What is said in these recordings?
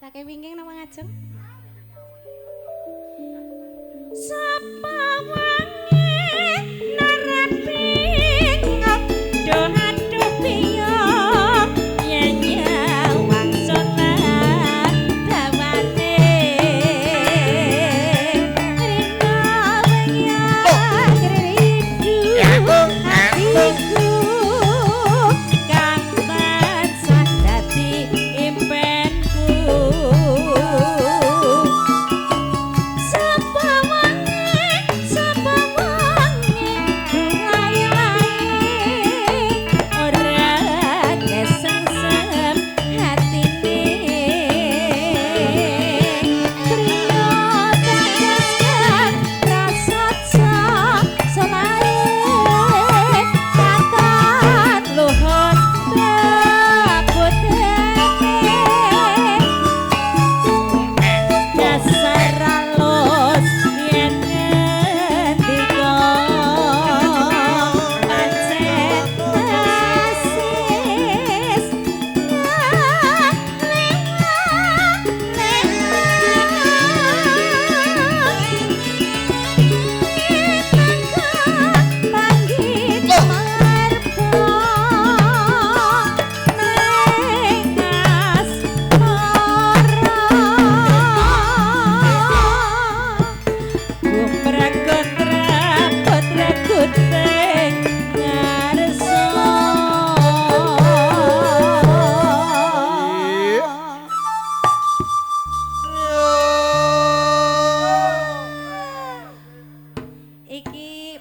Saking wingking napa ngajeng? Sapa wangi naraping doa aduh piye nyawang salat dawane rina wayang rindu hatiku kang tansah dadi impenku.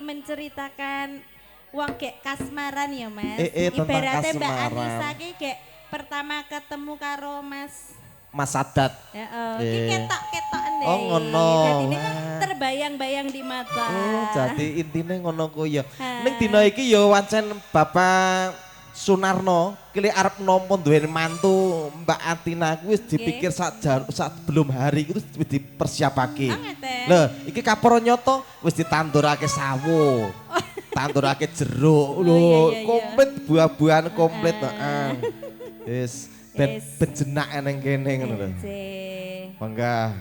Menceritakan wong gek kasmaran ya Mas. Ibaratnya Mbak Anissa ki gek pertama ketemu karo Mas Sadat. Heeh. Iki ketok-ketoken deh. Oh ngono. Jadi terbayang-bayang di mata. Oh, jadi intine ngono ku ya. Ning dina iki ya wancen Bapak Sunarno kili arep nampa duwe mantu Mbak Atina ku wis dipikir saat belum hari itu wis dipersiapake. Lho, iki kaporo nyoto wis ditandurake sawo. Tandurake jeruk lho, komplit buah-buahan komplit heeh. Wis ben jenak nang kene ngono lho. Mangga.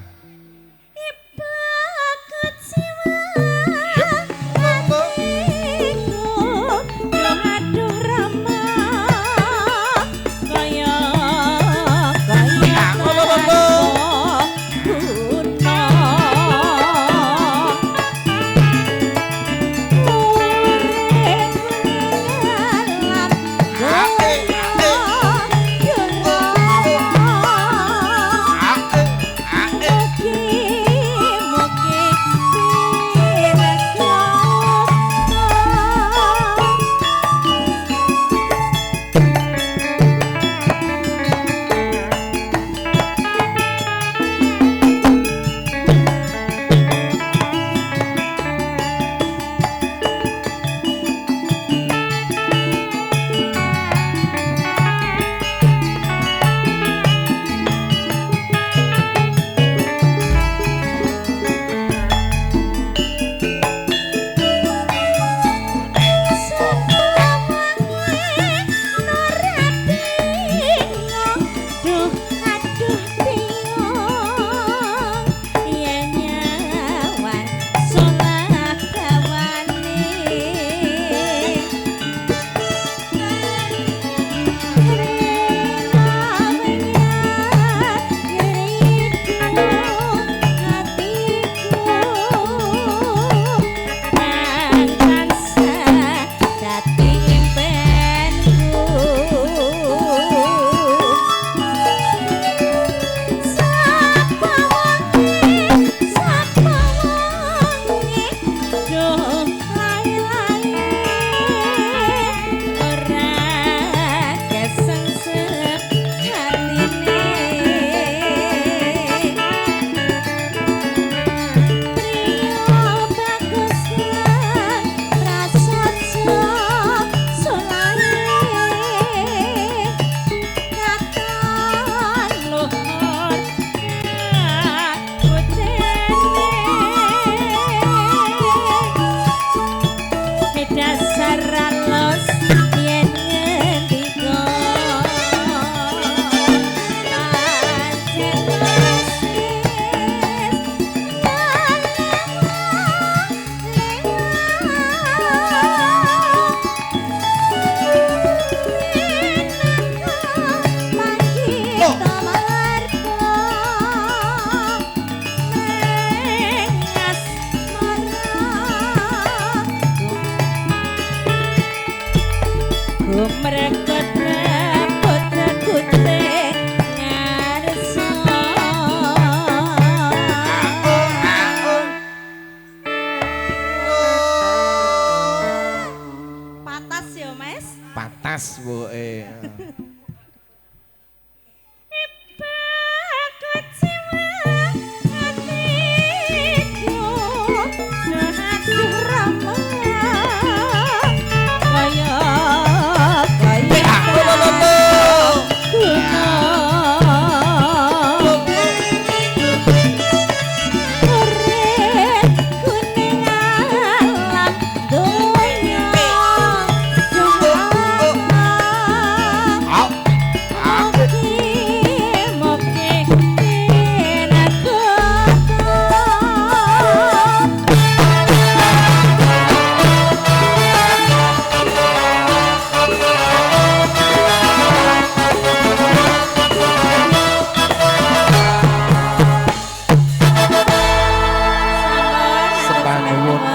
Patas woe.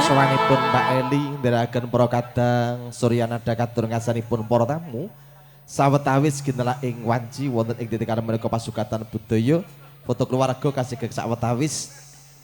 Sawanipun Mbak Eli ndherekaken para kadang suryanada katur ngasanipun para tamu sawetawis ginela ing wanci wonten ing titikan menika pasugatan budaya foto keluarga kasih sawetawis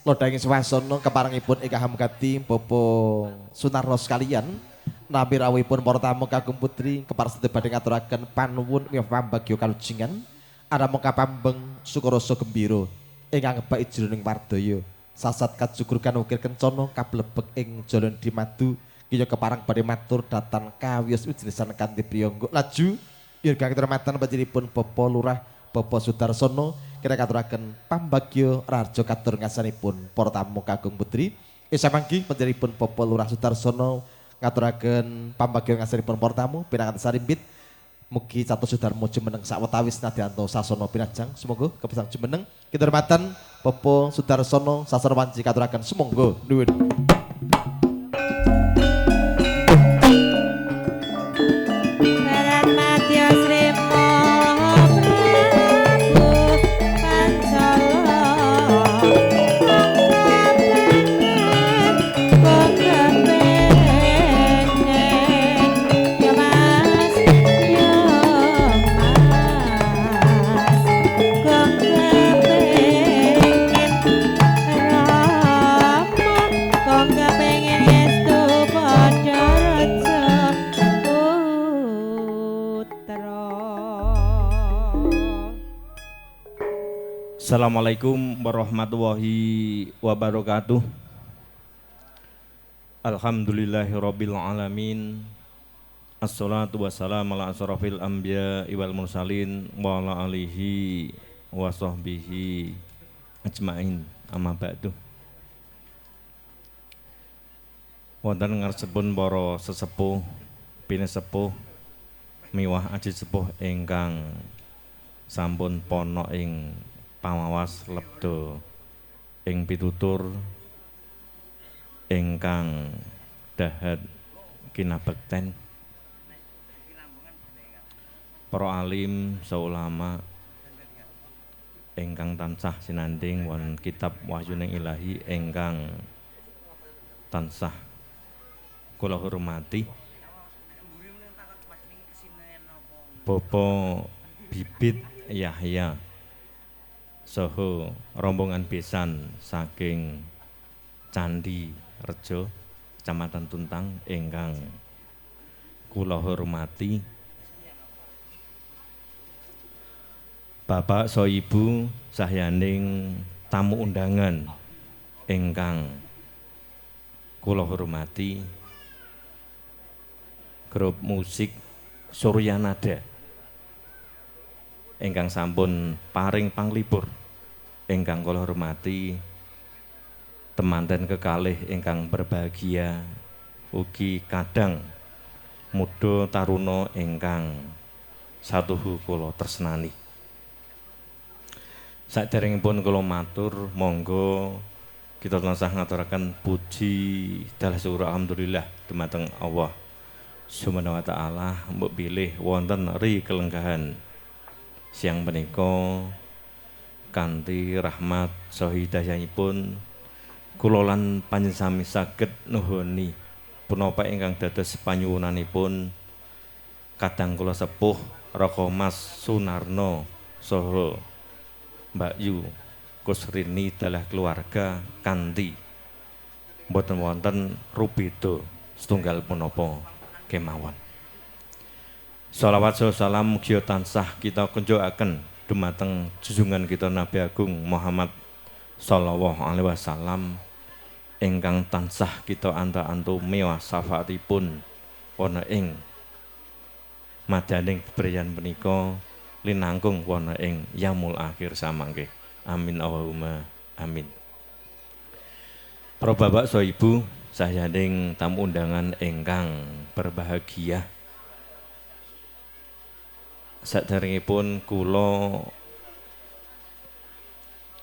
lodhangi swasana keparengipun ingkang hamkati Bapak Sunarno sekalian nampi rawuhipun para tamu kagem putri keparsetya badhe ngaturaken panuwun ing pambagya kalujingan aramung kapambeng sukarasa gembira ingkang baik jroning wardaya sasat kajukurkan ukir kencana kablebek ing jalan dimadu kaya keparang badhe matur datan kawiyos ujrisan kanthi priyangga laju yen kang termatan panjenenganipun Bapak Lurah Bapak Sudarsono kira katuraken pambagya raja katur ngasanipun para tamu kagem putri samanggi panjenenganipun Bapak Lurah Sudarsono ngaturaken pambagya ngasanipun para tamu pinanganten sarimbit mugi catos sudarmo jumeneng sawetawis nadyanto sasana pinajang semoga kepisan jumeneng kinurmatan Bapak Sudarsono sasar wanci katuraken sumangga nuwun. Assalamualaikum warahmatullahi wabarakatuh. Alhamdulillahirabbil alamin. Assalatu wassalamu ala asrofil anbiya wal mursalin wa ala alihi wa sahbihi ajmain. Amma ba'du. Wonten ngarsipun para sesepuh, pinesepuh miwah aji sepuh ingkang sampun pono ing pamawas lebda ing pitutur ingkang dahat kinabekten para alim saulama ingkang tansah sinanding wonten kitab Wahyuning Ilahi ingkang tansah kula hormati Bapak Bibit Yahya saha rombongan besan saking Candi Rejo Kecamatan Tuntang ingkang kula hormati Bapak so Ibu sahyaning tamu undangan ingkang kula hormati grup musik Suryanada ingkang sampun paring panglipur ingkang kula hormati temanten kekalih ingkang berbahagia ugi kadang muda taruna ingkang satuhu kula tresnani. Saderengipun kula matur monggo kita tansah ngaturaken puji dalah syukur alhamdulillah dumateng Allah Subhanahu wa taala mbok bilih wonten ri kelenggahan siang menika kanthi rahmat saha hidayahipun kula lan panjenengan sami saged nuhuni punapa ingkang dados panyuwunanipun kadang kula sepuh Raka Mas Sunarno saha Mbak Yu Kusrini dalah keluarga kanthi boten wonten rubeda setunggal punapa kemawon. Shalawat salam mugia tansah kita kunjukaken dumateng junjungan kita Nabi Agung Muhammad sallallahu alaihi wasallam ingkang tansah kita anta-antu mewah syafaatipun wonten ing madaning bebrayan punika linangkung wonten ing yaumul akhir samangke. Amin Allahumma amin. Para bapak saha ibu sayaning tamu undangan ingkang berbahagia. Saderengipun kula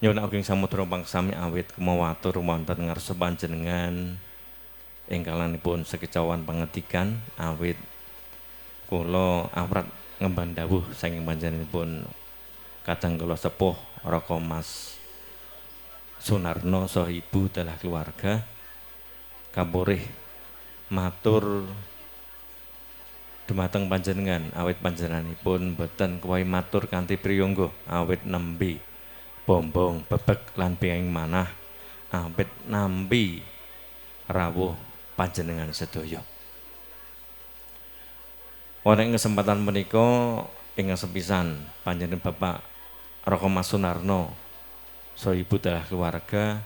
nyuwun ageng samudra pangsami awit kemawatur wonten ngarsa panjenengan ing kalanipun sekecauan pangetikan awit kula awrat ngemban dawuh saking panjenenganipun kadang kula sepuh Raka Mas Sunarno saha ibu dalah keluarga kapurih matur dumateng panjenengan awit panjenenganipun boten kuwahi matur kanthi priyangga awit nembe bombong bebek lan benging manah awit nampi rawuh panjenengan sedaya. Wonten kesempatan menika ingkang sepisan panjenengan Bapak Raka Mas Sunarno saha ibu dalah keluarga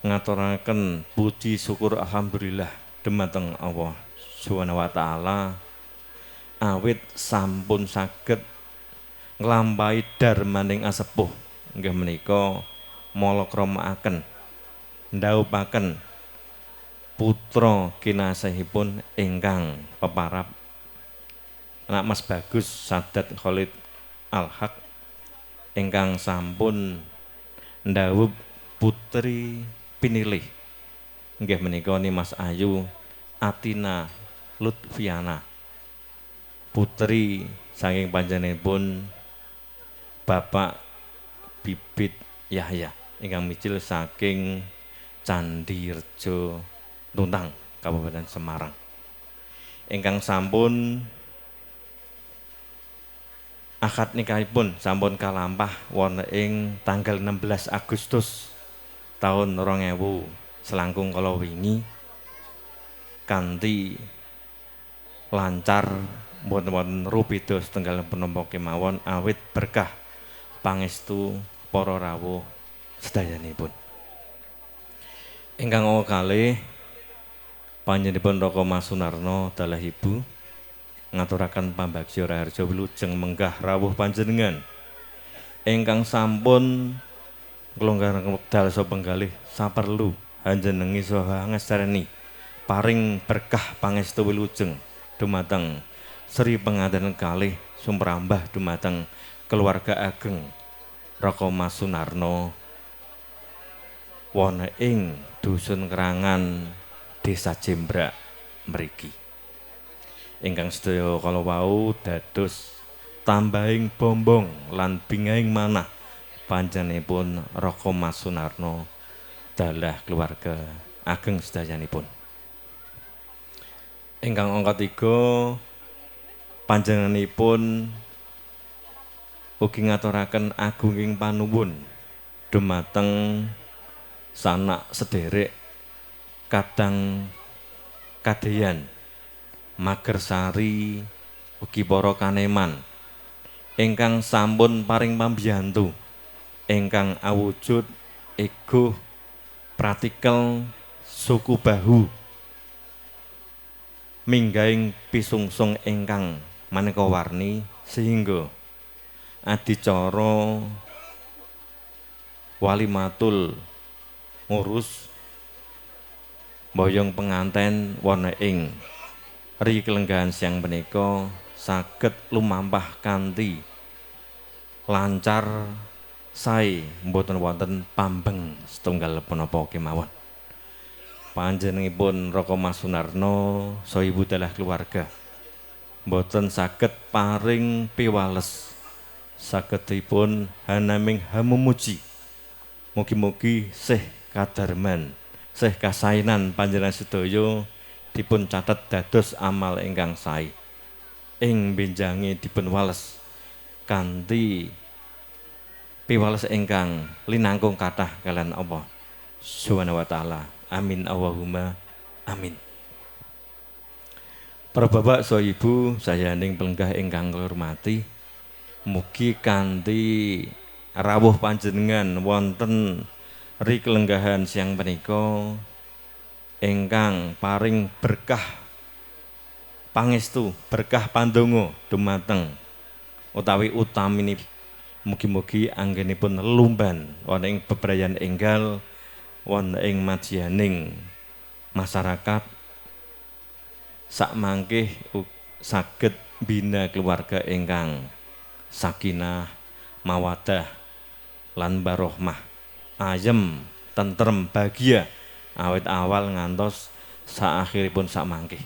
ngaturaken puji syukur alhamdulillah dumateng Allah Subhanahu wa taala awit sampun saged nglampahi darmaning asepuh inggih menika malakramaaken ndhaupaken putra kinasihipun ingkang peparap anak Mas Bagus Sadat Khalid Al-Haq ingkang sampun ndhawuh putri pinilih inggih menika ni Mas Ayu Atina Lutfiana putri saking panjenenganipun Bapak Bibit Yahya ingkang micil saking Candi Rejo Tuntang Kabupaten Semarang ingkang sampun akad nikahipun sampun kalampah wonten ing tanggal 16 Agustus tahun 2000 selangkung kala wingi kanthi lancar mboten rubeda setunggal punapa kemawon awit berkah pangestu para rawuh sedayanipun. Ingkang kalih panjenenganipun Raka Mas Sunarno dalah ibu ngaturaken pambagya raharja wilujeng menggah rawuh panjenengan ingkang sampun nglonggaraken wekdal saha penggalih saperlu panjenengi saha ngesreni paring berkah pangestu wilujeng dumateng Sri penganten kalih sumrambah dumateng keluarga ageng Raka Mas Sunarno wonten ing Dusun Kerangan Desa Jembrak mriki ingkang sedaya kala wau dados tambahing bombong lan bingahing manah panjenenganipun Raka Mas Sunarno dalah keluarga ageng sedayanipun. Ingkang angka 3 panjenenganipun ugi ngaturaken agunging panuwun dumateng sanak sederek kadang kadeyan Magersari ugi para kaneman ingkang sampun paring pambiyantu ingkang awujud ego pratikel suku bahu minggahing pisungsung ingkang maneka warni sehingga adicara walimatul ngurus boyong penganten wonten ing ri kelenggahan siang menika saged lumampah kanthi lancar sae mboten wonten pambeng setunggal punapa kemawon. Panjenenganipun Raka Mas Sunarno saha ibu dalah keluarga mboten saged paring piwales sagedipun hanaming hamumuji. Mugi-mugi sih kadarman, sih kasainan panjenengan sedaya dipun catet dados amal ingkang sae. Ing benjange dipun wales kanthi piwales ingkang linangkung kathah kalian Allah Subhanahu wa taala. Amin Allahumma amin. Para bapak so ibu sayaning pelenggah ingkang kula hormati, mugi kanthi rawuh panjenengan wonten rikelenggahan siang menika ingkang paring berkah pangestu, berkah pandonga dumateng utawi utamini, mugi-mugi anggenipun lumban wonten ing bebrayan enggal wonten ing madyaning masyarakat sak mangke saged bina keluarga ingkang sakinah, mawaddah lan barohmah, ayem, tentrem, bahagia awit awal ngantos saakhiripun sak mangke.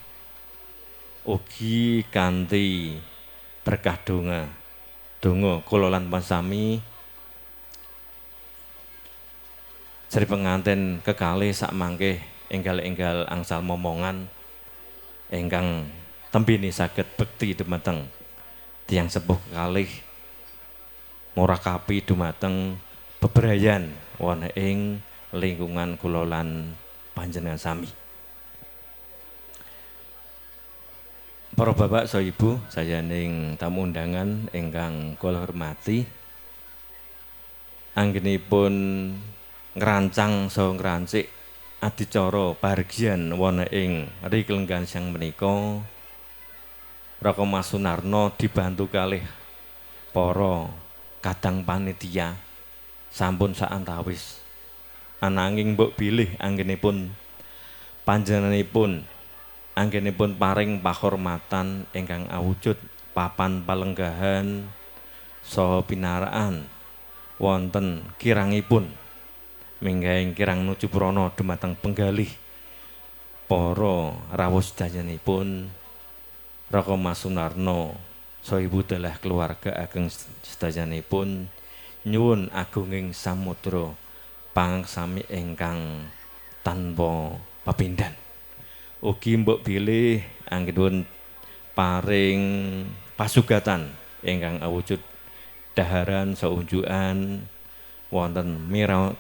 Ugi kanthi berkah donga kula lan pasami sri pengantin kekalih sak mangke enggal-enggal angsal momongan ingkang tembini saged bekti dumateng tiyang sepuh kekalih murakapi dumateng bebrayan wonten ing lingkungan kula lan panjenengan sami. Para bapak so ibu sayaning tamu undangan ingkang kula hormati, anggenipun ngrancang saha ngrancik adicara pahargyan wonten ing rikelenggan siang menika Raka Mas Sunarno dibantu kalih para kadang panitia sampun saantawis. Ananging mbok bilih anggenipun panjenenganipun anggenipun paring pahormatan ingkang awujud papan palenggahan saha pinaraan wonten kirangipun minggahing kirang nuju prana dumateng penggalih para rawuh sedayanipun Raka Mas Sunarno saha ibu dalah keluarga ageng sedayanipun nyuwun agunging samudra pangangsami ingkang tanpa pepindhan. Ugi mbok bilih anggenipun paring pasugatan ingkang awujud daharan saunjukan wonten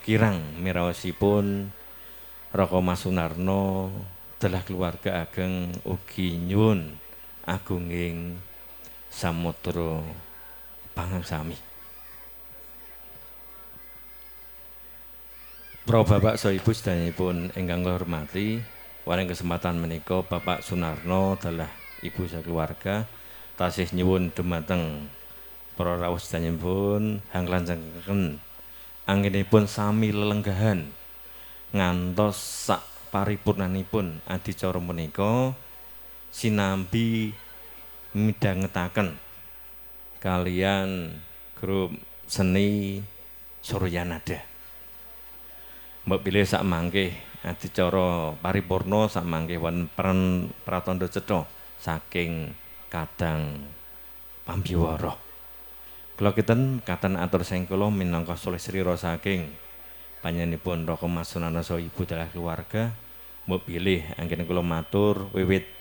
kirang miraosipun Raka Mas Sunarno dalah keluarga ageng ugi nyuwun agunging samudra pangangsami. Para bapak saha ibu sedayanipun ingkang kula hormati, wonten kesempatan menika Bapak Sunarno dalah ibu sakeluarga tasih nyuwun dumateng para rawuh sedayanipun hanglanjengaken anggenipun sami lelenggahan ngantos sak paripurnanipun adicara menika sinambi midhangetaken kalian grup seni Suryanada. Mbok bilih sak mangke adicara paripurna sak mangke wonten pratandha cetha saking kadang pambiwara. Kula kinten katen atur sengkula minangka sulistira saking panjenenganipun Raka Mas Sunarno saha ibu dalah keluarga. Mbok bilih anggen kula matur wiwit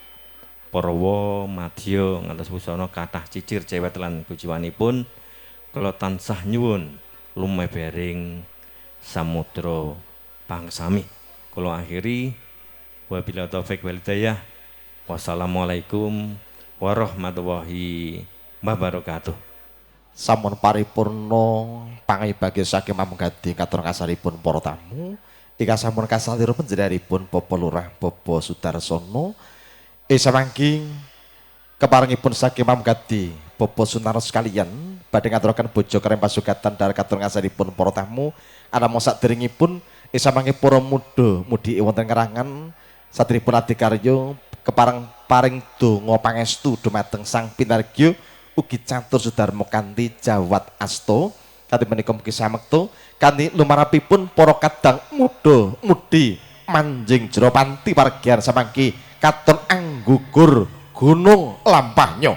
Parawa madya ngantos wusana kathah cicir cewek lan kuciwanipun kula tansah nyuwun lumebering samudra pangsami. Kula akhiri wabillahi taufik wal hidayah. Wassalamualaikum warahmatullahi wabarakatuh. Sampun paripurna pangibagi saking mamungkadi katur kasaripun para tamu ingkang sampun kasalira panjenenganipun Bapak Lurah Bapak Sudarsono samangking keparengipun saking mamungkadi Bapak Sunarno sekalian badhe ngaturaken bojo kerem pasugatan dharah katur kasaripun para tamu anamung saderengipun samangke para mudi wonten kerangan saderengipun adikarya paring donga pangestu dumateng Sang Pinargya ugi catur Sudarmo kanthi jawat asta kanthi menika mugi samekta kanthi lumarapipun para kadang muda mudi manjing jero panti pargyan samangke katon anggugur gunung lampahnya.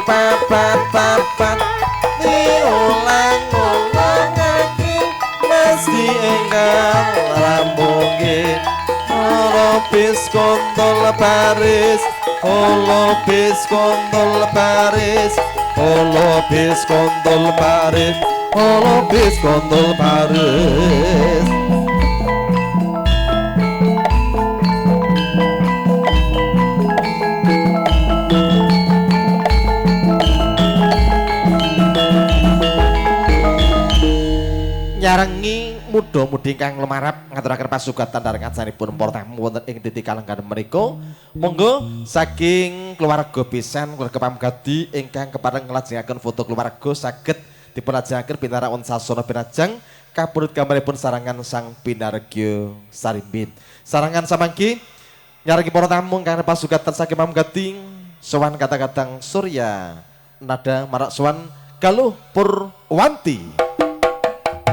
papat papat diulang-ulang lagi mesti engkang rampungke bis kontol Paris bis kontol Paris bis kontol Paris bis kontol Paris. Nyarengi muda-mudi ingkang lumarap ngaturaken pasugatan dhateng ajanipun para tamu wonten ing titik kalenggan menika. Monggo saking keluarga pisan keluarga pamgadi ingkang kepareng nglajengaken foto keluarga saged dipunlajengaken pinarakon sasana pinajang kapurut gambaripun sarangan Sang Pinargya Sarimbit. Sarangan samangki nyarengi para tamu ingkang pasugatan saking pamgadi sowan kata-katang Surya nada marak sowan Galuh Purwanti.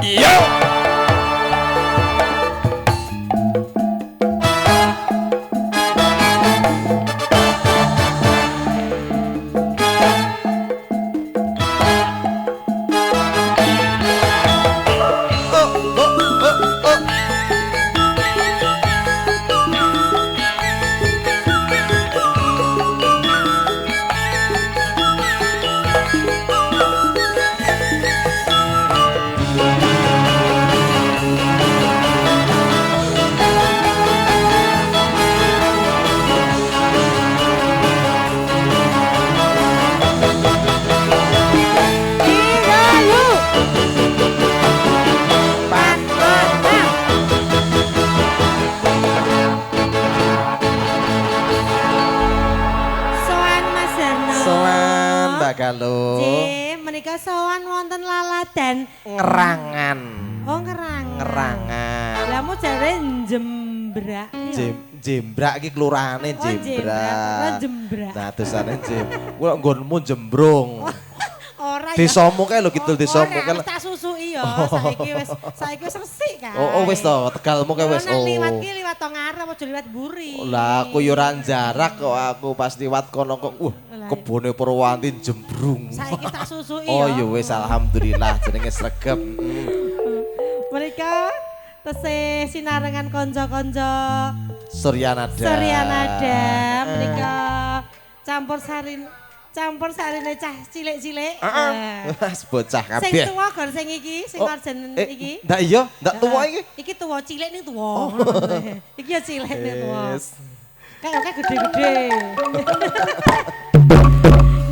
Yo! Galuh. Nggih, menika sowan wonten laladan Ngerangan. Oh, Ngerangan. Ngerangan. Lah mu jare Jembrak. Jembrak iki kelurahane Jembrak. Jembrak. Nah, dosane Kuwi nggonmu Jembrung. Ora ya. Desamu kae lho kidul desamu kae. Ora tak susuki ya, saiki wis resik kan. Oh, wis to, Tegalmu kae wis. Oh. Liwat ki liwat tong ngarep aja liwat mburi. Lah aku yo ora jarak kok aku pas liwat kono kok kebone Purwanti Jembrung. Saiki tak susuki ya. Oh ya wis alhamdulillah jenenge sregep. Mereka tesih sinarengan kanca-kanca Suryanada. Suryanada mereka campur sarine cah cilik-cilik. Wes bocah kabeh. Sing tuwa gor sing iki, sing arjen iki. Ndak iya, ndak tuwa iki. Iki tuwa cilik ning tuwa. Iki ya cilik ning tuwa. Kayak gede-gede.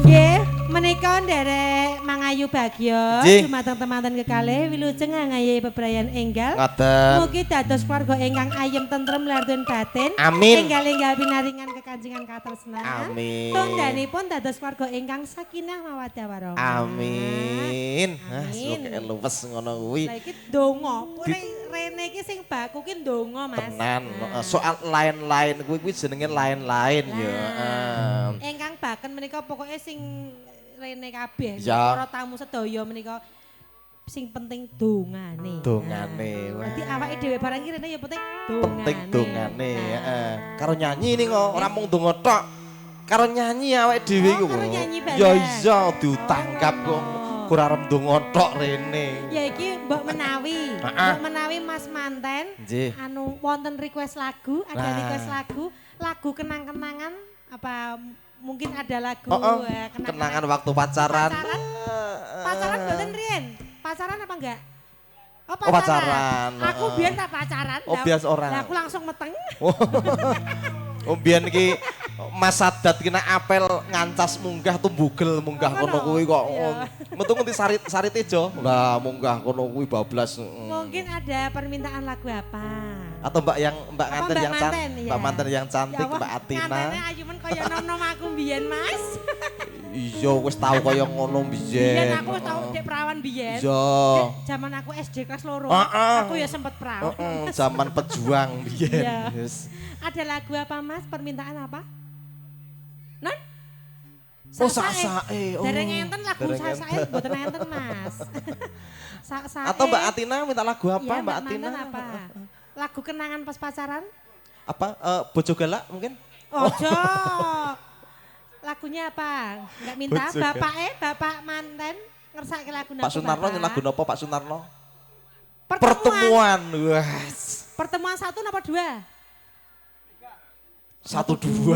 Nggih, menika nderek Mangayu Bagya dumateng temanten kekalih wilujeng ngayahi bebrayan enggal. Mugi dados keluarga ingkang ayem tentrem larten batin. Amin. Enggal-enggal pinaringan kekanjengan katresnan. Amin. Tungganipun dados keluarga ingkang sakinah mawaddah warahmah. Amin. Kok luwes ngono kuwi. Lah iki donga. Rene iki sing baku ki ndonga Mas. Tenan. Soal lain-lain kuwi jenenge lain-lain ya. Ingkang baken menika pokoke sing rene kabeh. Ya. Para tamu sedaya menika sing penting dongane. Dongane. Dadi awake dhewe barang iki rene ya penting dongane. Penting dongane, heeh. Karo nyanyi ning kok ora mung donga tok. Karo nyanyi awake dhewe iku. Karo nyanyi bareng. Ya iya diutangkap kok. Ora arep donga tok rene. Ya iki mbok menawi Mas Manten anu wonten request lagu, ada request lagu kenang-kenangan apa mungkin ada lagu kenangan waktu pacaran. Pacaran mboten riyen? Pacaran apa enggak? Oh pacaran. Aku biyen tak pacaran. Oh bias orang. Lah aku langsung meteng. Oh biyen iki Mas Sadat kena apel ngancas munggah tumbugel munggah kono kuwi kok. Metu ngendi sarit ejo. Lah munggah kono kuwi bablas. Mungkin ada permintaan lagu apa? Atau Mbak Nganten yang cantik, Mbak Manten yang cantik, Mbak Atina. Ngantene ayu men kaya nom-nom aku mbiyen, Mas. Iya wis tau kaya ngono biyen. Biyen aku wis tau dek perawan biyen. Iya. Zaman aku SD kelas 2. Aku ya sempet perawan. Zaman pejuang biyen. Yes. Ada lagu apa Mas? Permintaan apa? Non? Oh sak-sake. Dereng enten lagu sak-sake mboten enten Mas. Sak-sake. Atau Mbak Atina minta lagu apa ya, Mbak Atina? Apa? Lagu kenangan pas pacaran? Apa? Bojo Galak mungkin? Ojo. lagunya apa? Enggak minta bapak manten ngersake lagu napa? Pak Sunarno lagu napa Pak Sunarno? Pertemuan. Wah. Pertemuan 1 napa 2? 1 2.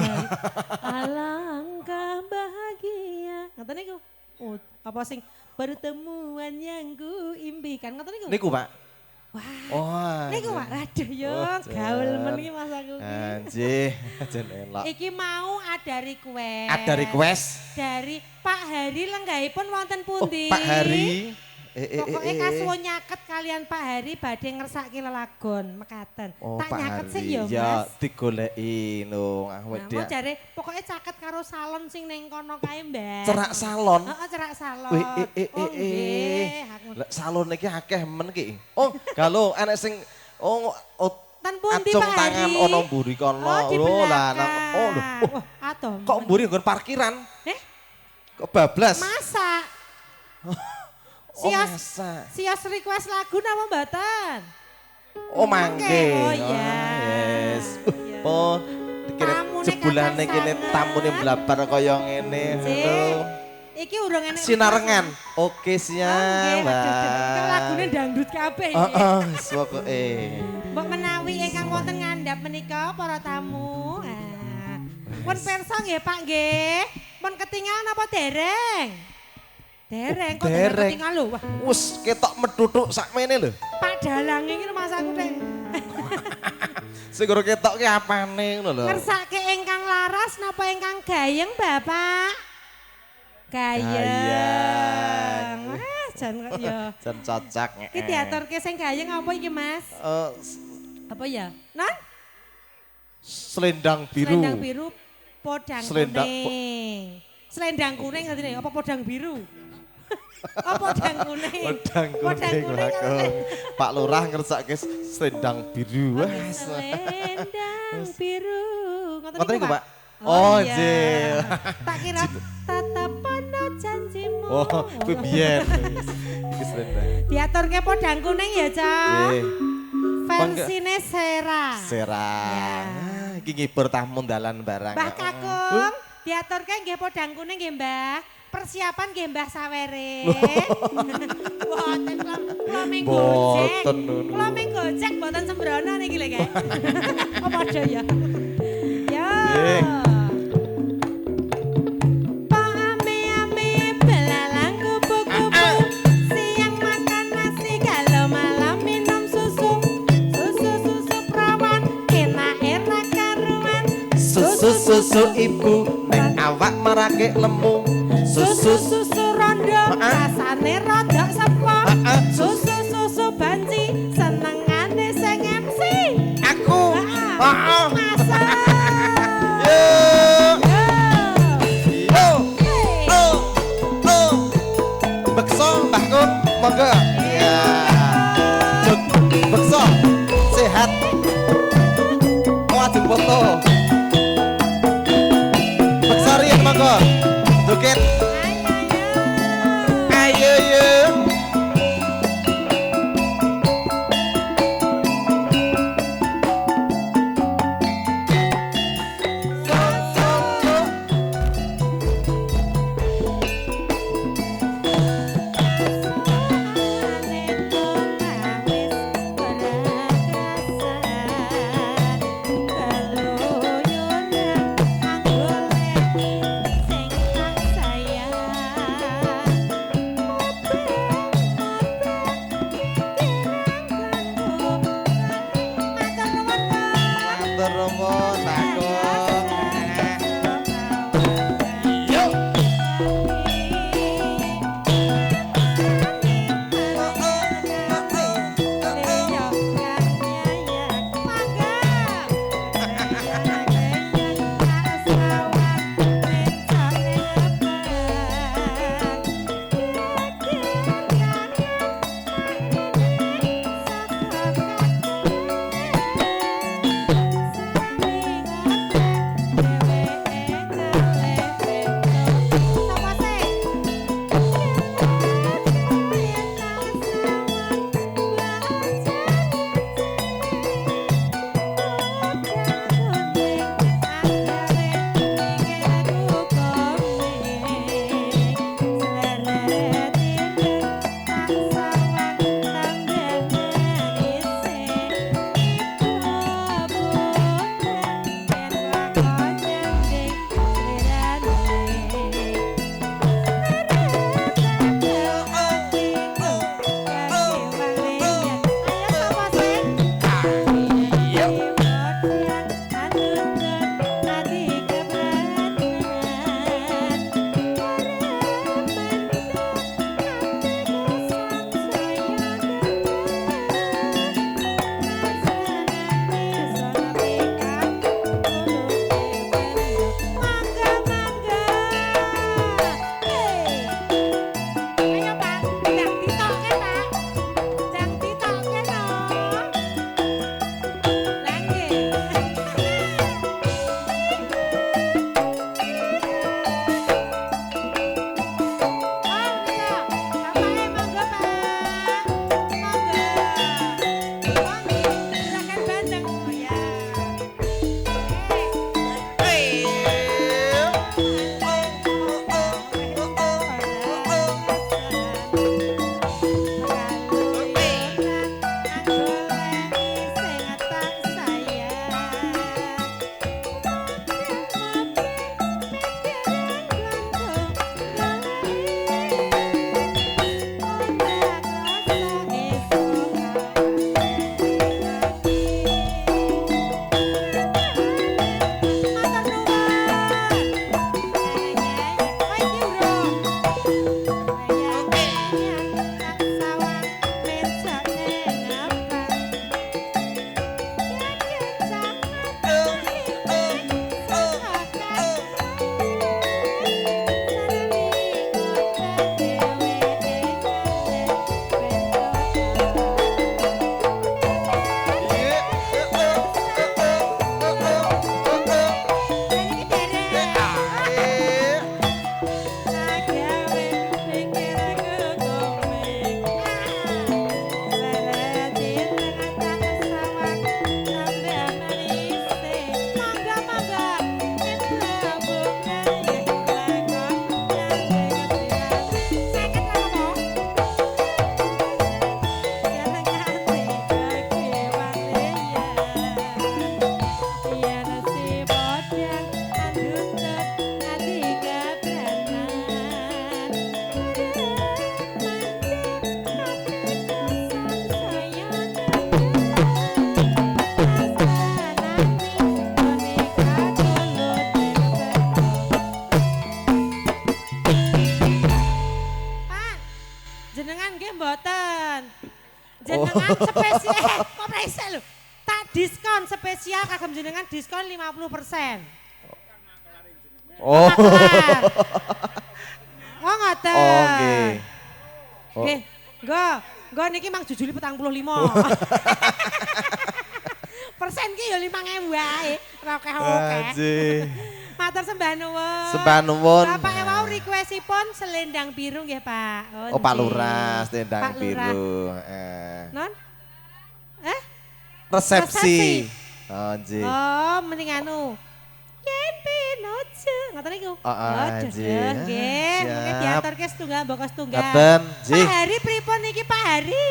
Alangkah bahagia. Ngoten niku. Oh, apa sing pertemuan yang ku impikan ngoten niku? Niku, Pak. Wah. Oh. Niku Pak, aduh yo gaul men iki Mas aku iki. Anjih, jen elok. Iki mau ada request. Ada request dari Pak Hari lenggahipun wonten pundi? Oh, Pak Hari. Pokoknya kasuwun nyaket kalian Pak Hari badhe ngersake lelagon mekaten. Oh, tak Pak nyaket sih Hari. ya Mas. Ya digoleki lho, Nah, mau jare pokoknya caket karo salon sing ning kono kae, Mbak. Cerak salon. Heeh, cerak salon. Wih, Oh, nggih. Lah salon iki akeh men ki. Oh, galo enek sing Ten pundi acung Pak tangan Hari? ono mburi kono. Oh, di Lho lah belakang. oh lho. Wah, atom. Kok mburi nggon parkiran? Kok bablas? Masa? Oh, Sios, masa. sios request lagu nama mboten? Oh, mangke. Oh iya. Yes. Iya. Oh, kene Tamune jebulane kakak kene sangat. tamune blabar kaya ngene. Halo. Iki urung enek Sinarengan. Oke, siap, Mbak. Lagune Mbak. dangdut kabeh iki. Heeh, pokoke. Mbok menawi ingkang wonten ngandhap menika para tamu. Pun pirsa nggih Pak nggih. Pun ketinggalan apa dereng? Dereng kok dereng. ketinggalan lho. Wah, Wus ketok medhuthuk sakmene lho. Pak Dalang iki Mas aku teh. Sing guru ketok ki apane ngono lho. Ngersake ingkang laras napa ingkang gayeng Bapak? Gayeng. Wah, jan kok ya. Jan cocok. Iki diaturke sing gayeng apa iki Mas? Apa ya? Non? Selendang biru. Selendang biru, podang Selendang- kuning. Selendang kuning ngerti apa podang biru? Oh podang kuning. Podang kuning aku. Pak Lurah ngersake selendang biru. Wah. Selendang biru. Ngoten niku, Pak? Oh, Oh, iya. jil. Tak kira tatapan janjimu. Oh, kuwi biyen. Iki selendang. Diaturke podang kuning ya, Cak. Nggih. Versine Sera. Serah. Ya. Iki ngibur tamu dalan barang. Mbah Kakung, diaturke nggih podang kuning nggih, Mbah. Persiapan nggih Mbah Sawere. Boten kula ming gojek. Boten ngono. Kula ming gojek boten sembrono niki lho, Kak. Apa padha ya? Ya. Nggih. Pak ame-ame belalang kupu-kupu. Siang makan nasi kalau malam minum susu. Susu perawan enak-enak karuan. Susu ibu nek awak marake lemu. Susu rondo rasane rodok sepo. Susu banci senengane sing MC. Aku. Heeh. Masa. Yo. Yo. Oh. Oh. Bekso Mbah Kun, monggo. Ya. Jut bekso sehat. Oh, ajeng foto. Bekso riyen monggo. Joget. Ayo yo. Matur nuwun, Bagong. Yo. Sik lho. Tak diskon spesial kagem jenengan diskon 50%. Oh. Oh ngoten. Oh nggih. Nggih. Nggo niki mang jujuli 45. Persen ki ya 5.000 wae. Oke. Matur sembah nuwun. Sembah nuwun. Bapak wau requestipun selendang biru nggih, Pak. Oh, Pak Lurah selendang Pak biru. Non? Resepsi. Oh, nggih. Oh, mending anu. Yen pinojo, ngoten niku. Nggih. Nggih, mungkin diaturke setunggal mboko setunggal. Ngoten, nggih. Pak Hari pripun niki Pak Hari?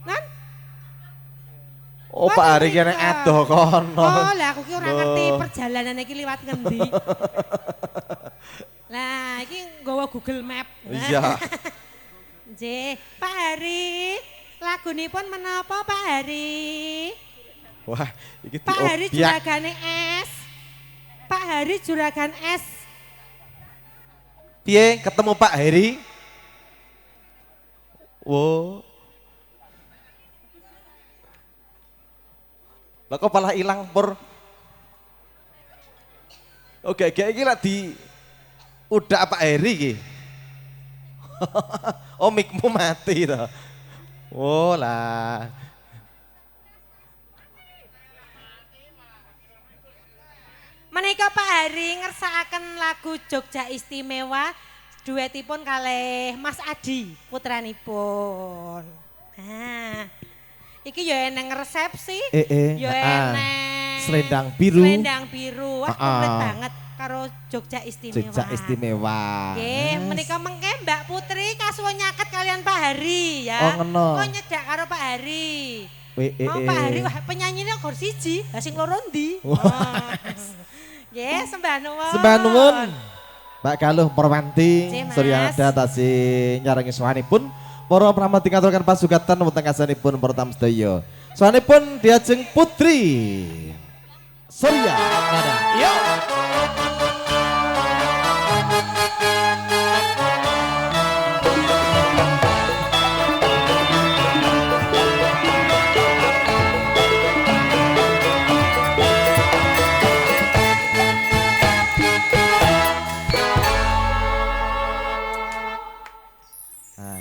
Non? Oh, Pak Hari kene adoh kono. Oh, lah aku ki ora ngerti perjalanan iki liwat ngendi. Lah, iki nggawa Google Map. Iya. Nggih, Pak Hari. Lagunipun menapa Pak Hari? Wah, iki Pak Hari juragane es. Pak Hari juragan es. Piye ketemu Pak Heri? Wo. Lah kok malah ilang pur? Oke, iki lak di udah Pak Heri iki. Oh, mikmu mati to. Oh lah. Menika Pak Hari ngersakaken lagu Jogja Istimewa duetipun kalih Mas Adi putranipun. Nah, iki ya eneng resepsi, ya eneng selendang biru. Selendang biru, wah komplit banget karo Jogja Istimewa. Jogja Istimewa. Nggih, menika mengke Mbak Putri kasuwun nyaket kalian Pak Hari ya. Oh ngono. Kok nyedak karo Pak Hari. Oh Pak Hari, wah penyanyine kok siji, lah sing loro ndi? Nggih, sembah nuwun. Sembah nuwun. Mbak Galuh Perwanti, Suryanada tasi nyarengi sowanipun para pramati ngaturaken pasugatan wonten kasanipun para tamu sedaya. Sowanipun diajeng Putri Suryanada. Yo.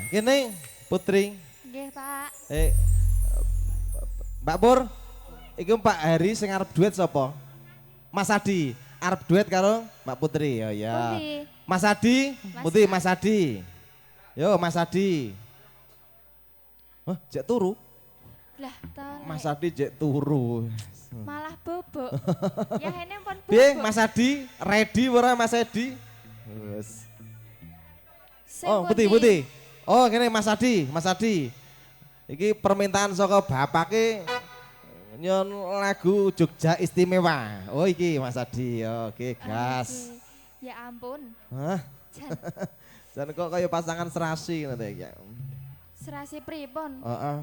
Ini Putri. Nggih, Pak. Mbak Pur, iki Pak Hari sing arep duet sapa? Mas Adi, arep duet karo Mbak Putri. Oh ya. Pundi? Mas Adi, Putri Mas Adi. Yo Mas Adi. Hah, jek turu? Lah, tolek. Mas Adi jek turu. Malah bobok. Ya ini pun bobok. Piye Mas Adi, ready ora Mas Adi? Wes. Oh, Putih. Oh, kene Mas Adi. Iki permintaan saka bapake nyon lagu Jogja Istimewa. Oh, iki Mas Adi. Oke, gas. Ya ampun. Hah? Jan kok kaya pasangan serasi ngono iki. Serasi pripun? Heeh.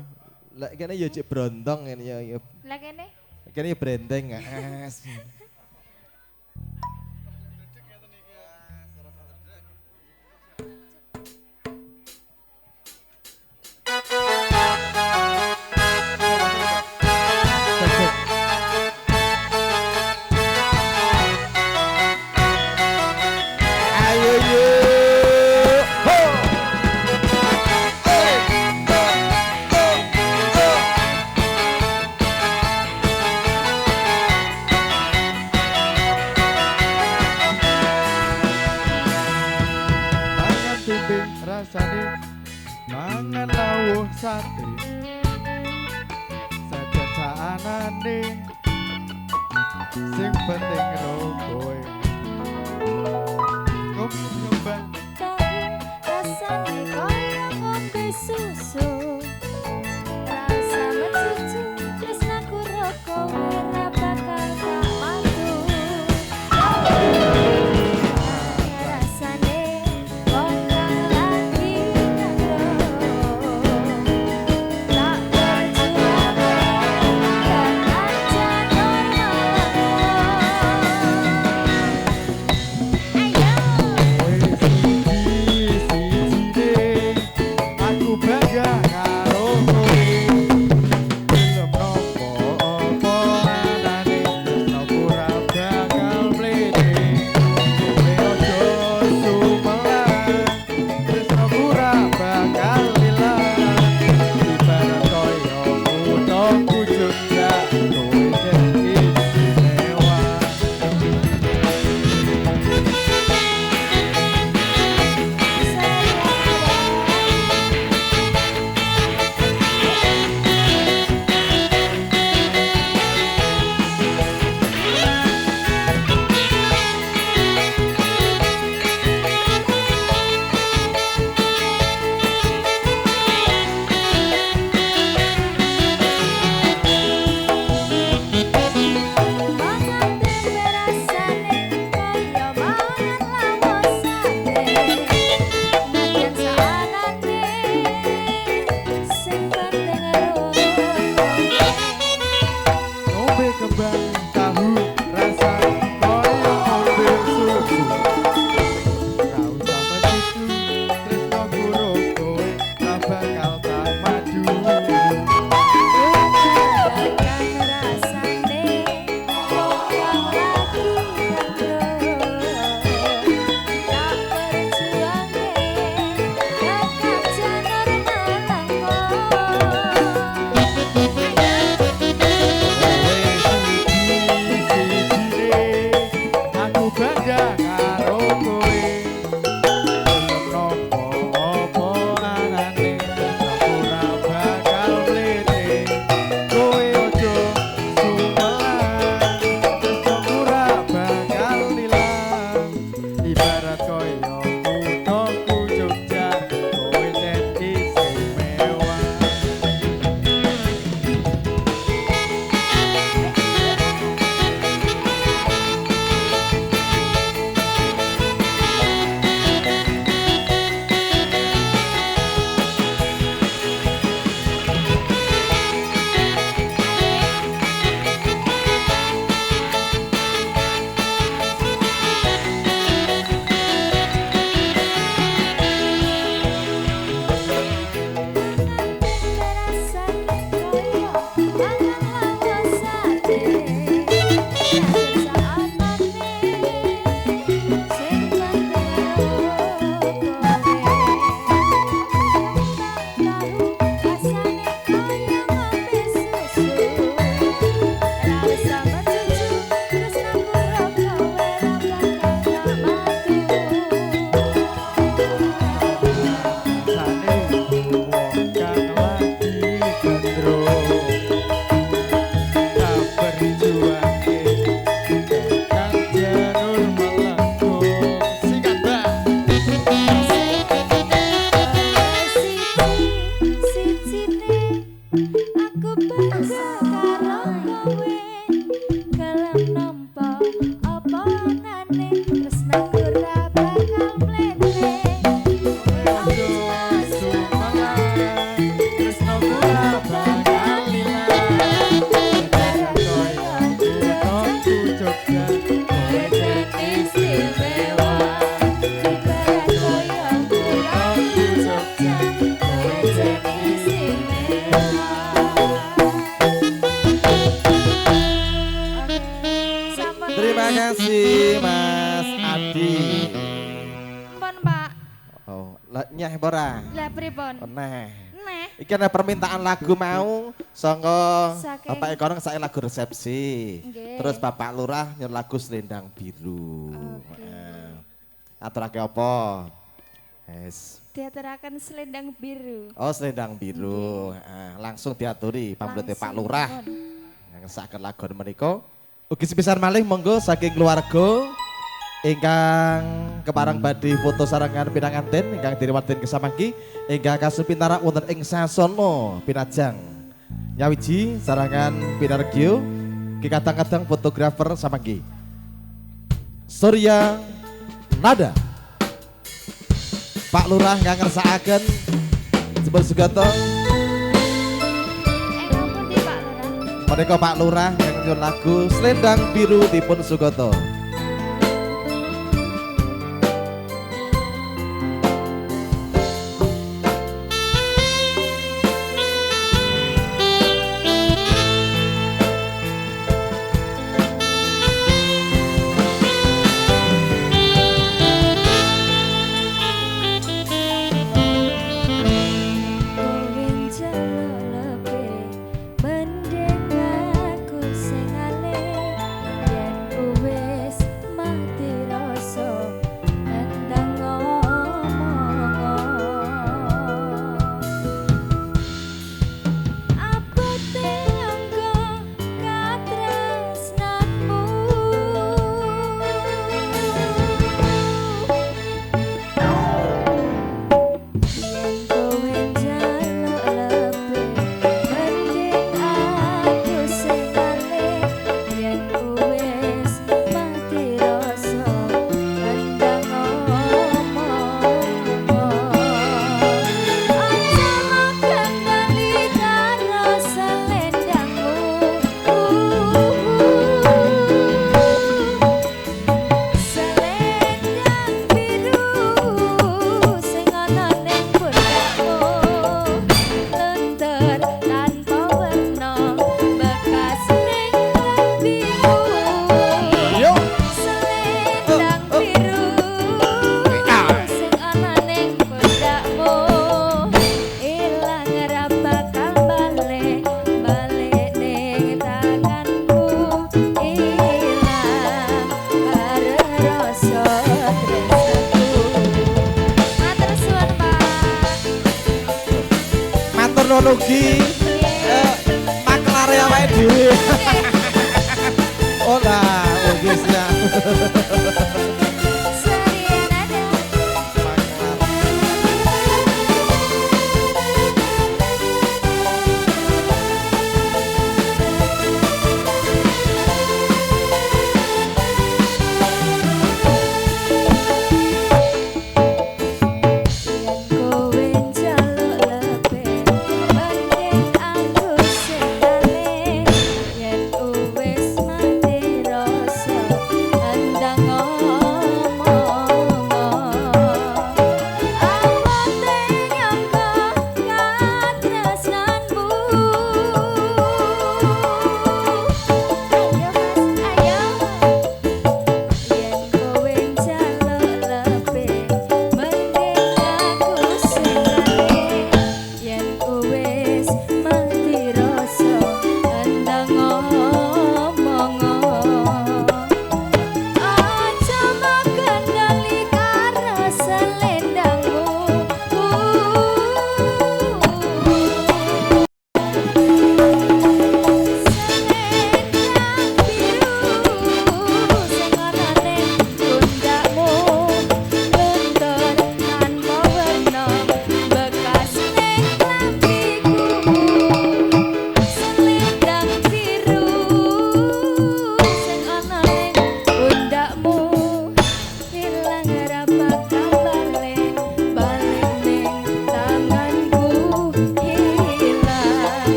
Lah kene ya cek brondong ngene ya. Lah kene? Kene ya brendeng, Mas. Mangan lawuh sate sajan saanane sing penting rokoe ngomong Tahu rasane koyo ngombe susu. Rasa mencucu tresnaku rokok ora bakal tak mantu. Rasane wong kang lagi ngandung. Tak berjuang dan aja normal. Ayo. siji aku bangga Sekarang kowe gelem nampa apa anane tresnaku ora bakal mlete. Aja semangat Tresnaku ora bakal ilang. Ibarat koyo kutungku Jogja. kowe jan istimewa. Ibarat koyo kutungku Jogja, kowe jan istimewa. Sampun, Terima kasih Mas Adi. Pun Pak, Oh, nyah ora? lah pripun? Nah. Neh, Iki ana permintaan lagu mau saka Saking- Bapak Ekono saya lagu resepsi. Nggih. Terus Bapak Lurah nyer lagu Selendang Biru. Oke. Aturake apa? Yes. diaturaken selendang biru. Oh, Selendang Biru. Langsung diaturi pamrete Pak Langsung, Lurah. pun. Ngesaken lagu menika. Ugi sepisan malih monggo saking keluarga ingkang keparang badhe foto sarangan pinanganten ingkang diriwarten kesamanggi ingkang kasupintara wonten ing sasana pinajang nyawiji sarangan pinargyo ki kadang-kadang fotografer samanggi Surya Nada Pak Lurah ingkang ngersakaken jebul Sugato Engkang pundi Pak Lurah? menika Pak Lurah yang nyuwun lagu Selendang Biru dipun Sugoto. Kowe njaluk lebih mending aku sing alih. Yen wis mati rasa nendang ngomong. Abote angka katresnanmu. Yen kowe njaluk lebih mending aku sing alih. Yen wis mati rasa nendang ngomong. Aja kendali karo selendangmu. Selendang biru sing ana ning pundakmu, lentur tanpa werna bekas ning lembimu. Selendang biru sing ana ning pundakmu, ilang ora bakal balik ning tanganmu. Ilang bareng rasa tresnaku. Matur suwun Pak. Matur nuwun ugi maklare awake dhewe. Oh lah, ugi siap.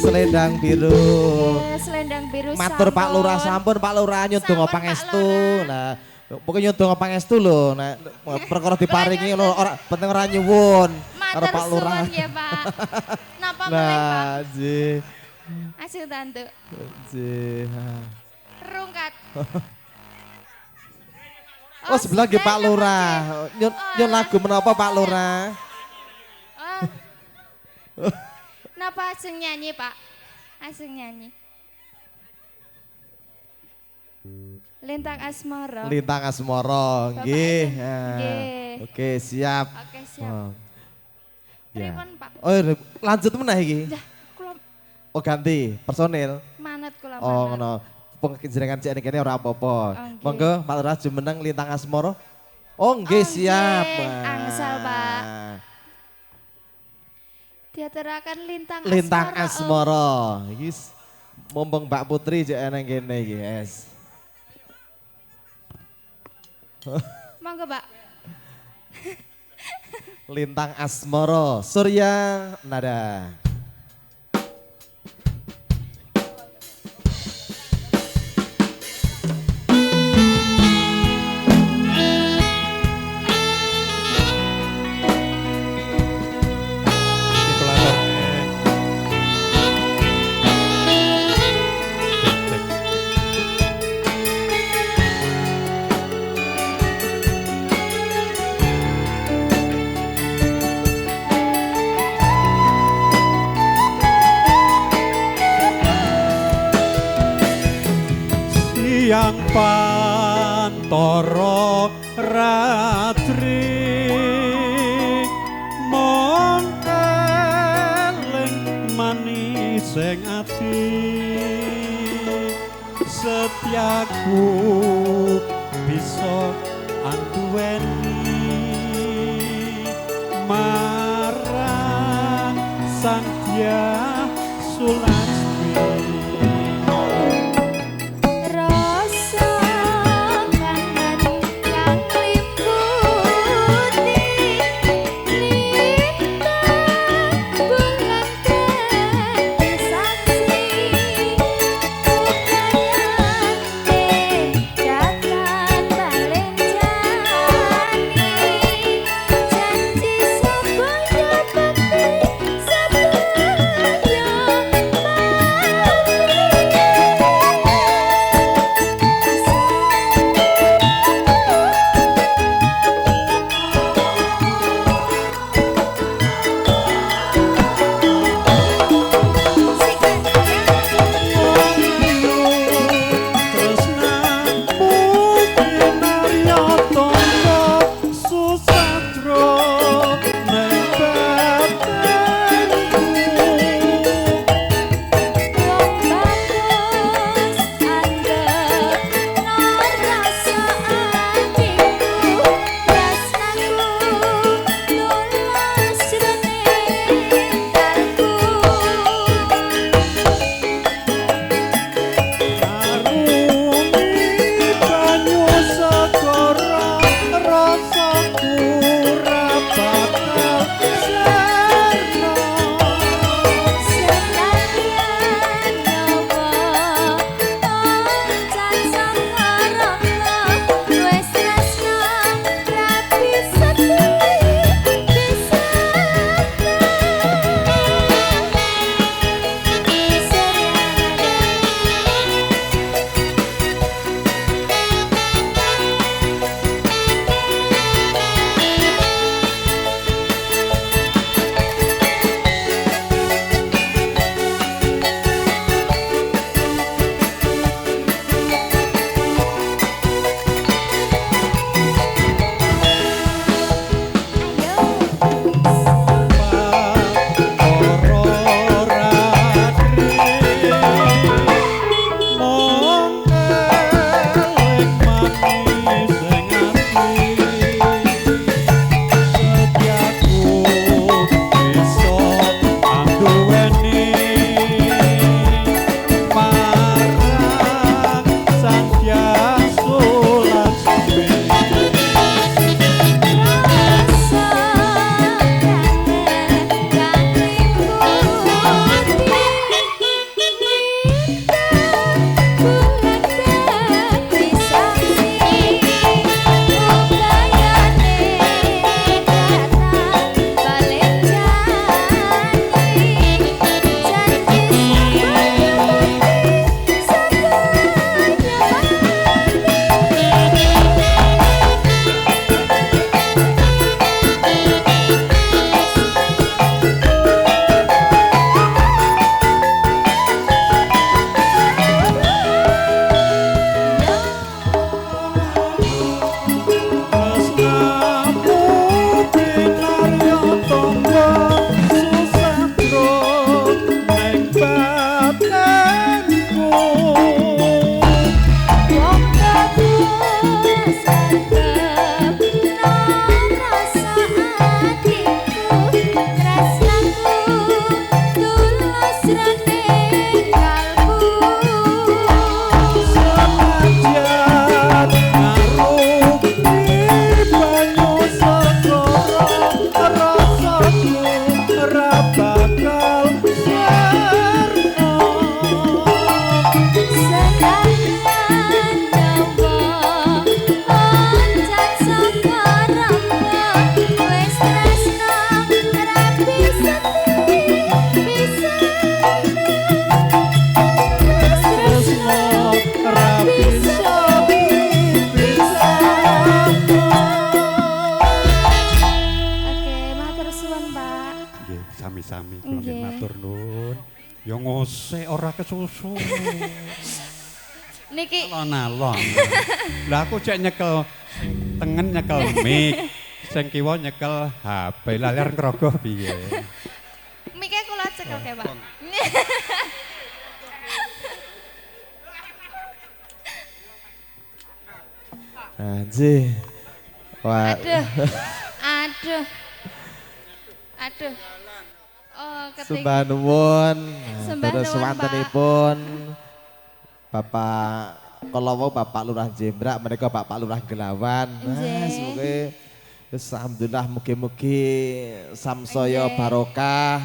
selendang biru. Selendang biru. Matur Pak Lurah sampun Pak Lurah nyutung pangestu. Nah, pokoknya nyutung pangestu lho. Nah, perkara diparingi lho ora penting ora nyuwun karo Pak Lurah. Matur suwun ya, Pak. Napa meneh, Pak? Nah, ji. Asyik tantu. Ji. Rungkat. Oh, sebelah nggih Pak Lurah. Nyun lagu menapa Pak Lurah? Napa asing nyanyi, Pak? Asing nyanyi. Lintang Asmara. Lintang Asmara, nggih. Nggih. Oke, siap. Oke, siap. Oh. Ya. Pripun, Pak? Oh, lanjut meneh iki. Dah, kula Oh, ganti personil. manut kula Oh, manut. ngono. Penjenengan cek kene ora apa-apa. nggih. Monggo Pak Lurah jumeneng Lintang Asmara. Oh, nggih, siap. nggih. Angsal, Pak. Diaturaken Lintang Asmara. Asmara. Iki mumpung Mbak Putri jek nang kene iki, yes. Monggo, Pak. Lintang Asmara, Surya Nada. Yang pantoro ratri mong eling manising ati setiaku bisa anduweni marang sang Hyang Sulasmi. Janji semuanya bakti semuanya Senajan ngarugi banyu segara rasaku ora bakal sarna. Senajan nyawa oncat saka ramba wis tresno ora bisa Tresno ora bisa Oke, matur suwun, Pak. Nggih, sami-sami kula nggih Nggih. matur nuwun. Ya ngosek ora kesusu. Niki Alon-alon. Lah aku cek nyekel tengen nyekel mic, sing kiwa nyekel HP. Laler ngrogoh piye? mike kula cekel ke, Pak. Anjir. Wah. Aduh. Aduh. Aduh. Oh, keting. Sembah nuwun. Sembah Terus nuwun, wontenipun Bapak Kolowo, Bapak Lurah Jembrak, mereka Bapak Lurah Gelawan. Nggih. Semoga alhamdulillah mugi-mugi samsaya Nggih. barokah.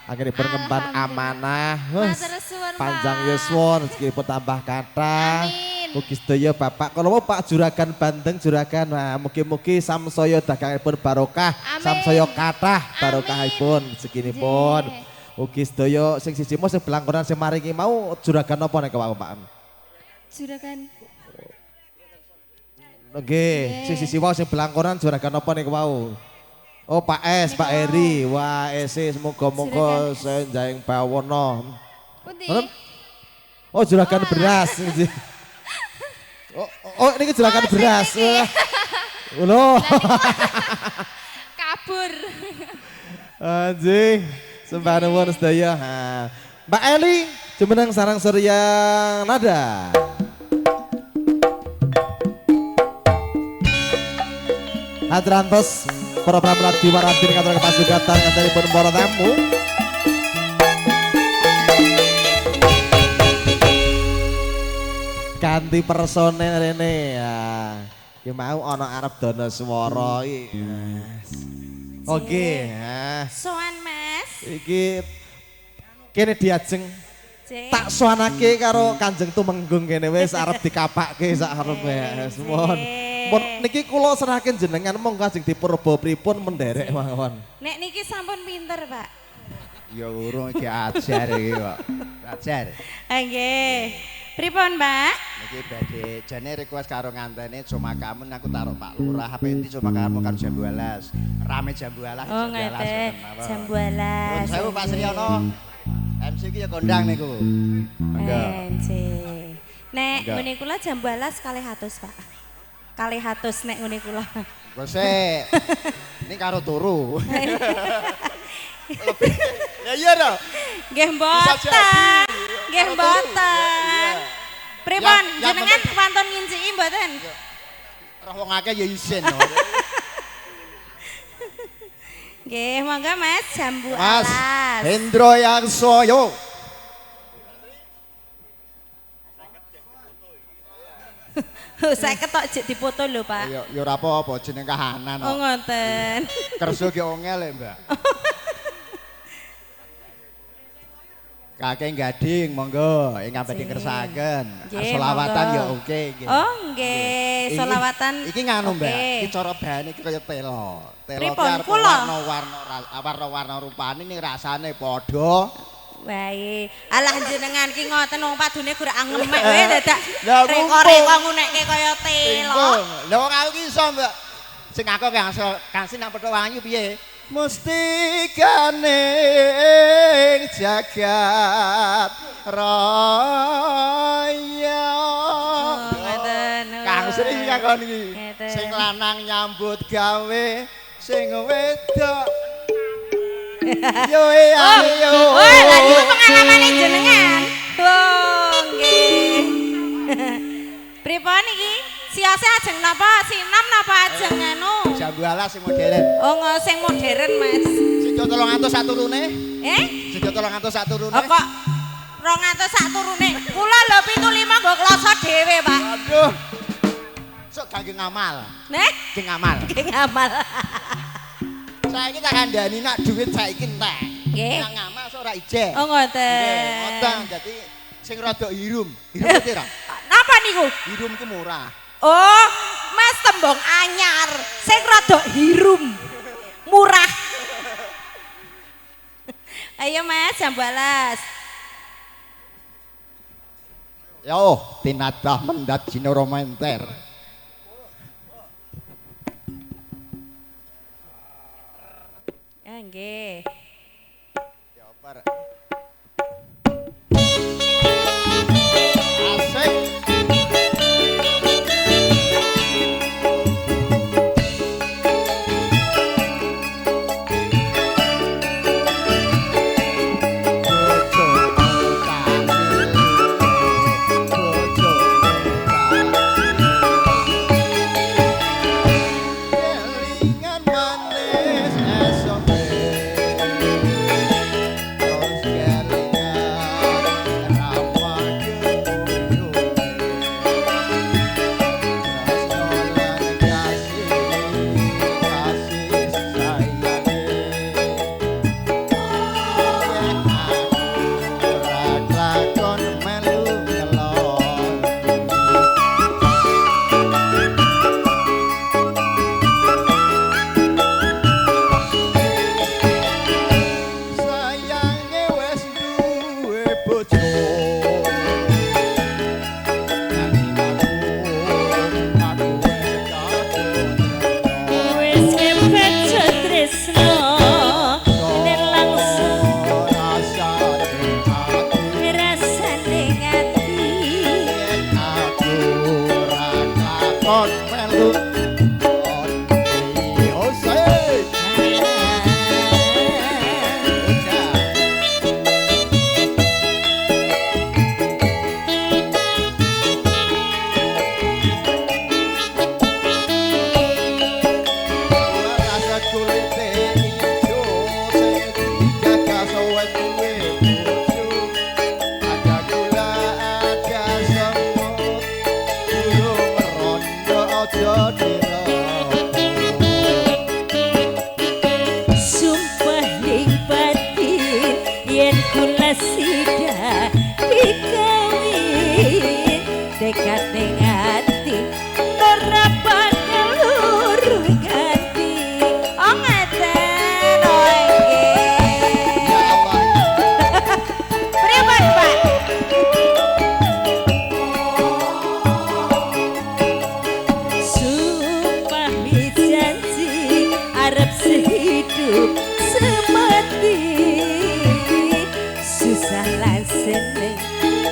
Akhirnya pengemban amanah. Matur suwun, Pak. Panjang yuswa, rezeki tambah kathah. Amin. Mugi sedaya Bapak Kolowo, Pak Juragan Bandeng Juragan. Nah, mugi-mugi samsaya dagangipun barokah, Amin. samsaya kathah Amin. barokahipun rezekinipun. Nggih. Ugi sedaya sing siji mau sing belangkonan sing maringi mau juragan napa nek Pak? Juragan. Nggih, sing siji wau sing belangkonan juragan napa nek wau? Oh, Pak S, Pak Eri. Wah, ese semoga-moga senjang bawono. Pundi? Oh, juragan beras. Oh, ini juragan beras. Ulo. Kabur. Anjing, sembah nuwun sedaya. Ha. Mbak Eli, jumeneng sarang Surya Nada. Hadrantos program Ladi Waradin kantor kepasugatan kantoripun para tamu. Ganti personel rene ya. Ki mau ana arep dono swara iki. Oke, ya. Soan, Mas. Iki kene diajeng Cek. tak soanake karo Kanjeng Tumenggung kene wis arep dikapakke sak arepe. Mohon. Mun niki kula serahaken jenengan monggo Kanjeng dipurba pripun menderek mawon. Nek niki sampun pinter, Pak. Ya urung iki ajar iki kok. Ajar. Nggih. Pripun, Mbak? Niki badhe jane request karo ngantene cuma kamu aku taruh Pak Lurah HP inti cuma kamu karo jam 12. Rame jam 12. Oh, ngeten. Jam 12. Saya Pak Sriono. MC iki ya kondang niku. Monggo. Enjih. Nek Enggak. ngene kula jam 12 kalih atus, Pak. Kalih atus nek ngene kula. Gosek. Ini karo turu. Ya iya dong. Nggih Bisa jadi. mboten. Nggih Karo turu. mboten. Iya. Pripun Yang jenengan penting- pantun nginciki mboten? Roh wong akeh ya isin. Nggih, monggo Mas jambu Mas alas. Hendro Yaksoyo. Saya ketok jek dipoto lho, Pak. Ya ora apa-apa jeneng kahanan. Oh ngoten. Kerso ki ongel ya, Mbak. Kakek gading monggo ingkang badhe kersakaken. Nggih, Selawatan monggo. ya oke nggih. Oh nggih, Iki- selawatan. Iki nganu Mbak, Oke. iki cara bahane iki kaya telo. Telo ki Pripun, arep kula? warna-warna rupane ning rasane padha. Wae, alah jenengan ki ngoten wong padune gur angemek wae dadak Lah, reko-reko ngunekke kaya telo. Bingung. Lah wong aku ki iso Mbak. Sing aku kang sing nang Petho Wangi piye? Mustikane ing jagat raya. Oh, ngeten. Kang Sri ngakon iki. Ngeten. Sing lanang nyambut gawe, sing wedok yo ayo. Oh, lah niku pengalamane jenengan. Oh, nggih. Pripun iki? Siase ajeng napa? Sinam napa ajeng anu? Jambu alas sing modern. Oh, sing modern, Mas. Sida 300 sak turune. Eh? Sida 300 sak turune. Oh, kok 200 sak turune. Kula lho 75 nggo kloso dhewe, Pak. Aduh. Sok kangge ngamal. Nek, Ki ngamal. ki ngamal. Saiki tak kandhani nak duit saiki entek. Nggih. Nang ngamal sok ora ijeh. Oh ngoten. Nggih, ngoten. Dadi sing rada hirum. Hirum pira? Napa niku? Hirum ki murah. Oh, Mas tembung anyar. Sing rada hirum. Murah. Ayo Mas, jam 12. Yo, tinadah mendat jino romenter. Nggih. Ya, par. Asik. Susah lan seneng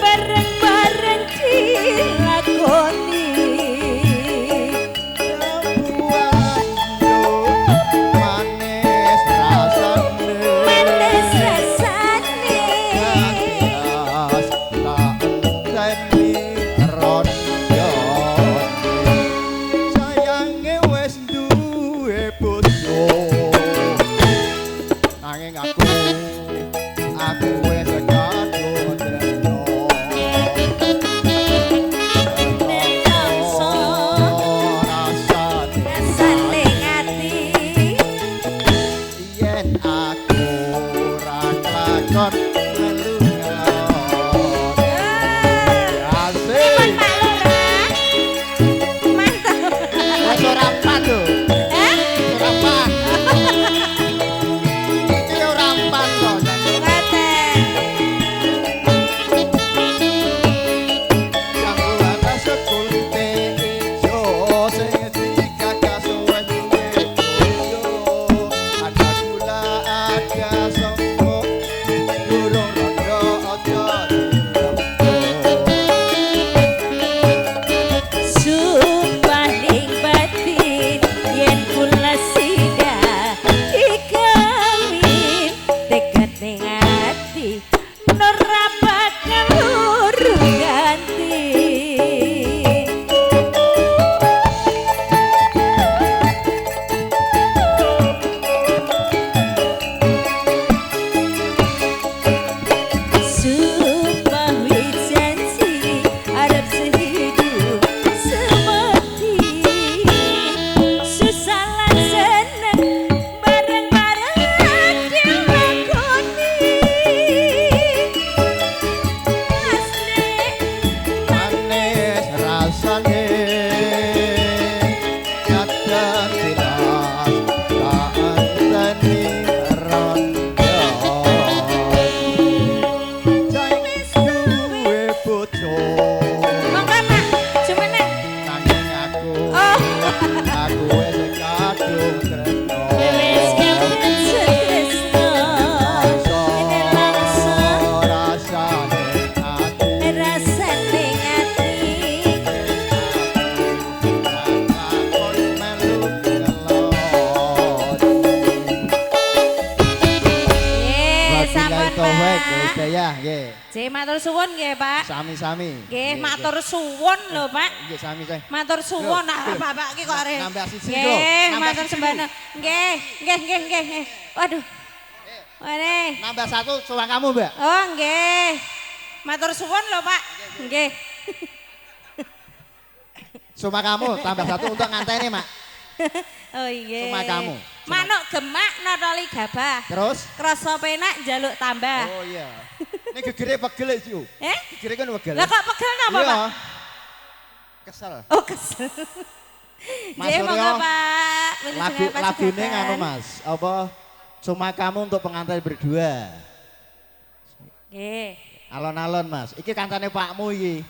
bareng-bareng dilakukan. Surabaya, nggih. Nggih, matur suwun nggih, Pak. Sami-sami. Nggih, matur suwun lho, Pak. Nggih, sami-sami. Matur suwun Bapak iki kok arek. Nambah siji, lho. Nggih, Nambah matur siji, sembana. Nggih, nggih. Waduh. Wene. Nambah satu coba kamu, Mbak. Oh, nggih. Matur suwun lho, Pak. Nggih. Cuma kamu tambah satu untuk nganteni, Mak. Oh iya. Cuma kamu. Manuk gemak notoli gabah. Terus? Krasa penak njaluk tambah. Oh iya. Ini gegere pegel iki, yo. Gegere kan pegel. Lah kok pegel napa, Iya. Pak? Kesel. Oh, kesel. Mas Nggih, monggo, Suryo, Pak. Lagune nganu, Mas. Apa? Cuma kamu untuk pengantin berdua. Nggih. Alon-alon, Mas. Iki kancane Pakmu iki.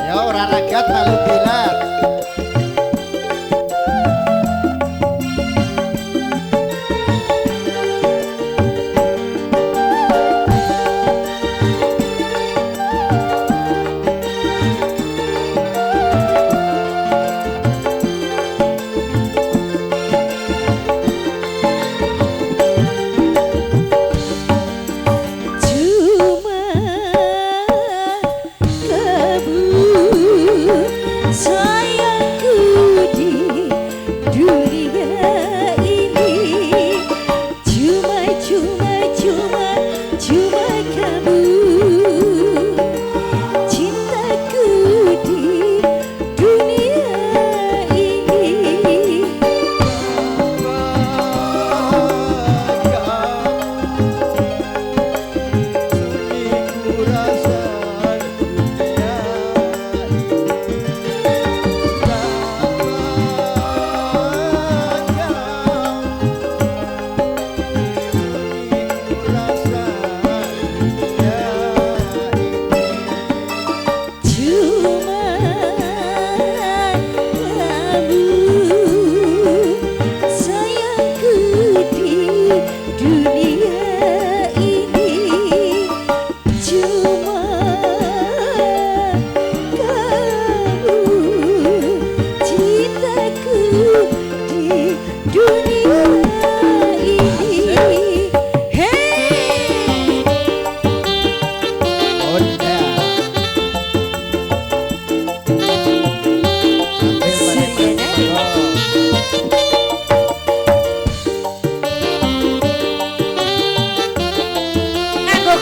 Ya ora ragat malu bilat.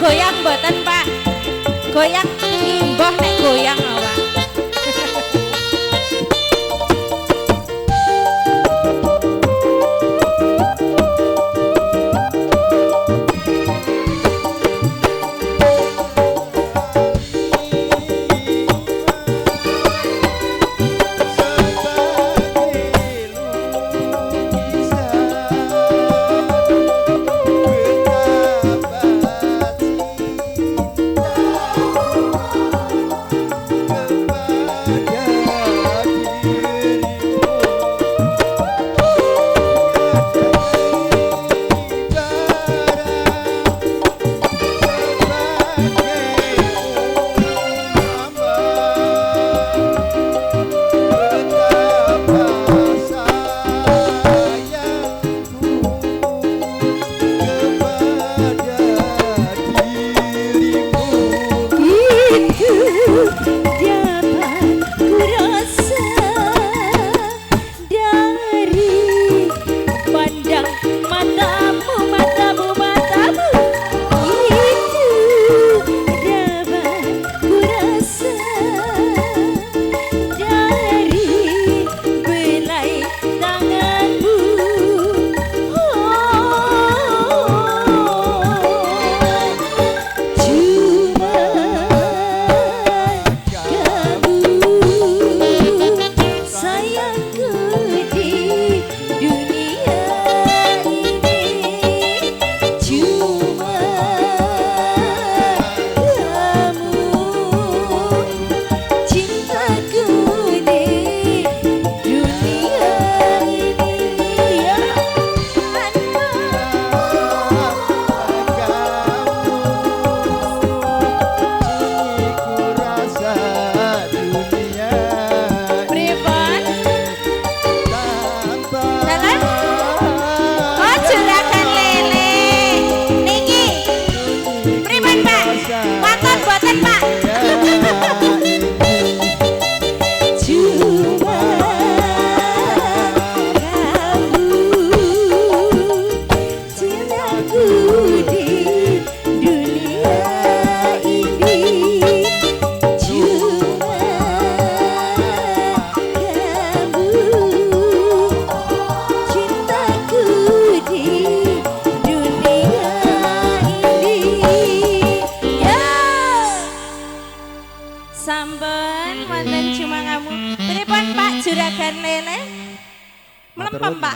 Goyang mboten, Pak. Goyang imbah nek goyang awak.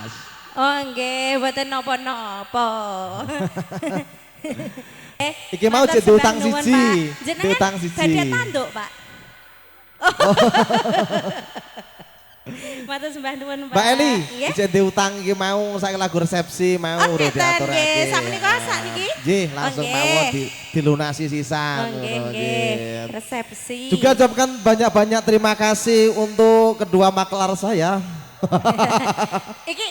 Mas. Oh nggih, mboten napa-napa. Iki mau matur cek diutang sembah nuwun, siji. Pak. Jenengan Diutang siji. badhe tanduk, Pak. Matur sembah nuwun, Pak. Mbak Eli, Nggih. cek diutang iki mau saiki lagu resepsi mau udah diaturake. Nggih, sakmenika sakniki. Nggih, langsung Nggih. mawon dilunasi sisan. Oh, nggih, ngono, nggih. nggih. Resepsi. Juga ucapkan banyak-banyak terima kasih untuk kedua maklar saya. Iki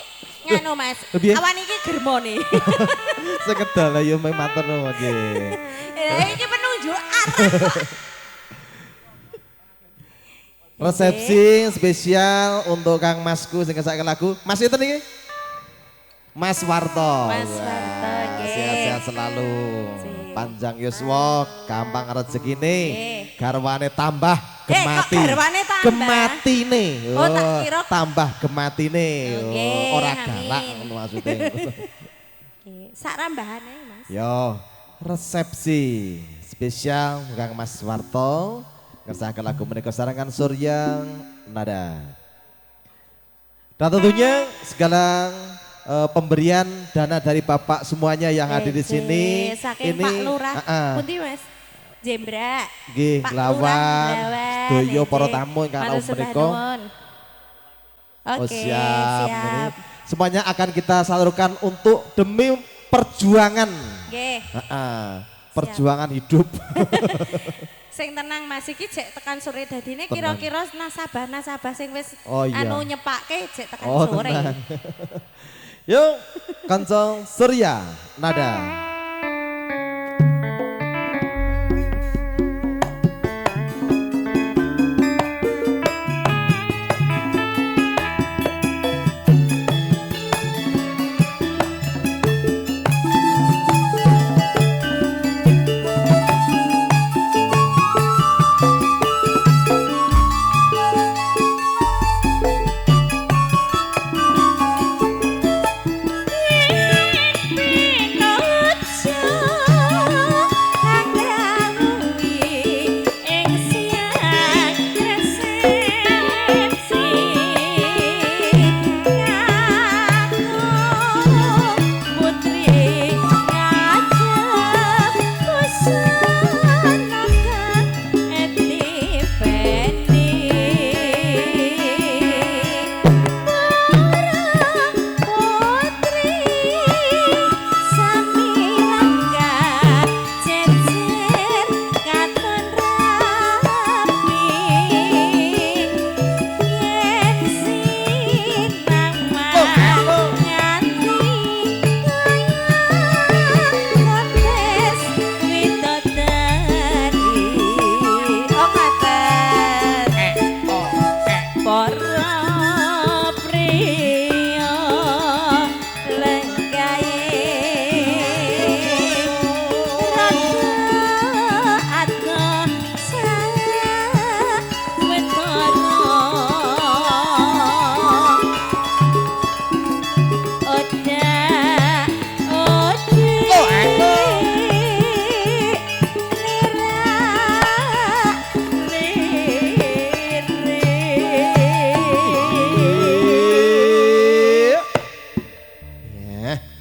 nganu Mas. Piye? Awan iki germone. Sekedal ya matur nuwun nggih. Iki penunjuk arah kok. Resepsi spesial untuk Kang Masku sing ngesake lagu. Mas itu nih. Mas Warto. Mas Warto, nggih. Sehat-sehat selalu. Sip. Panjang yuswa, gampang rezekine. Nggih. Garwane tambah gemati. kok garwane tambah? Gematine. Oh, tak kira tambah gematine. Nggih, Ora amin. galak ngono maksudnya. Nggih, sak rambahane Mas. Yo, resepsi spesial Kang Mas Warto. Ngesahkan lagu menika sarangan Surya Nada. Dan tentunya segala pemberian dana dari Bapak semuanya yang hadir di sini. Saking Pak Lurah. Pundi Mas? Jembrak. Nggih, Pak lawan Lurah, sedaya nggih. para tamu ingkang Matur rawuh sembah menika. nuwun. Oke, siap. siap. Ini semuanya akan kita salurkan untuk demi perjuangan. Nggih. Perjuangan hidup. Sing tenang Mas iki jek tekan sore dadine Tenang. kira-kira nasabah-nasabah sing wis Oh, iya. anu nyepake jek tekan Oh, sore. tenang. Yuk, Kancong Surya Nada.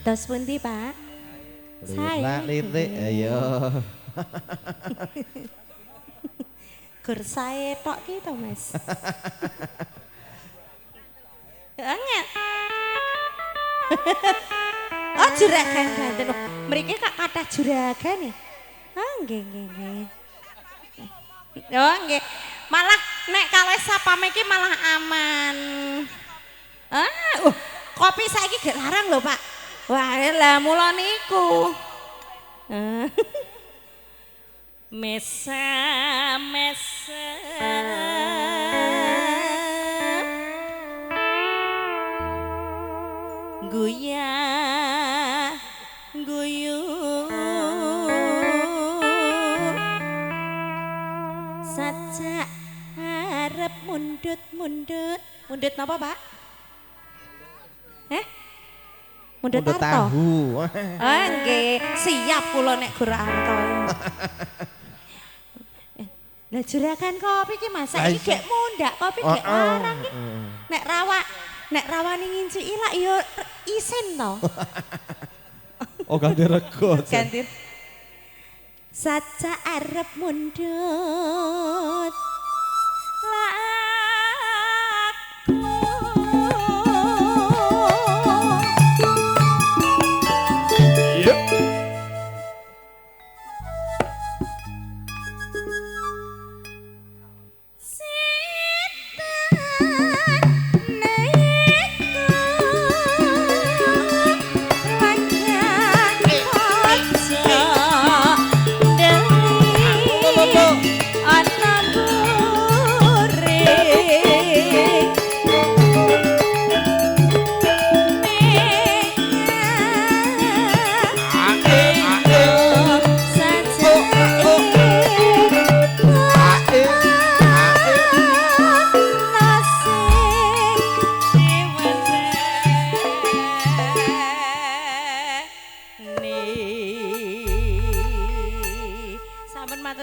Dos pundi, Pak? Lila litik, ayo. Gur sae tok ki to, Mas. Banget. Oh, juragan ganten. Mriki kak kathah juragan ya. Ah, nggih nggih nggih. Oh, nggih. Malah nek kawis sapame iki malah aman. Kopi saiki gak larang lho, Pak. Wah, lah mula niku. Mesa mesa guya guyu sajak arep mundut napa Pak? Mundut Mundut Tarto? tahu. Nggih, siap kula nek gur arto. Lah juragan kopi ki Mas, saiki gek mundak kopi gek larang ki. Nek rawak nek rawani nginci ilak ya isen to. Oh ganti rego. Ganti. Saja arep mundut.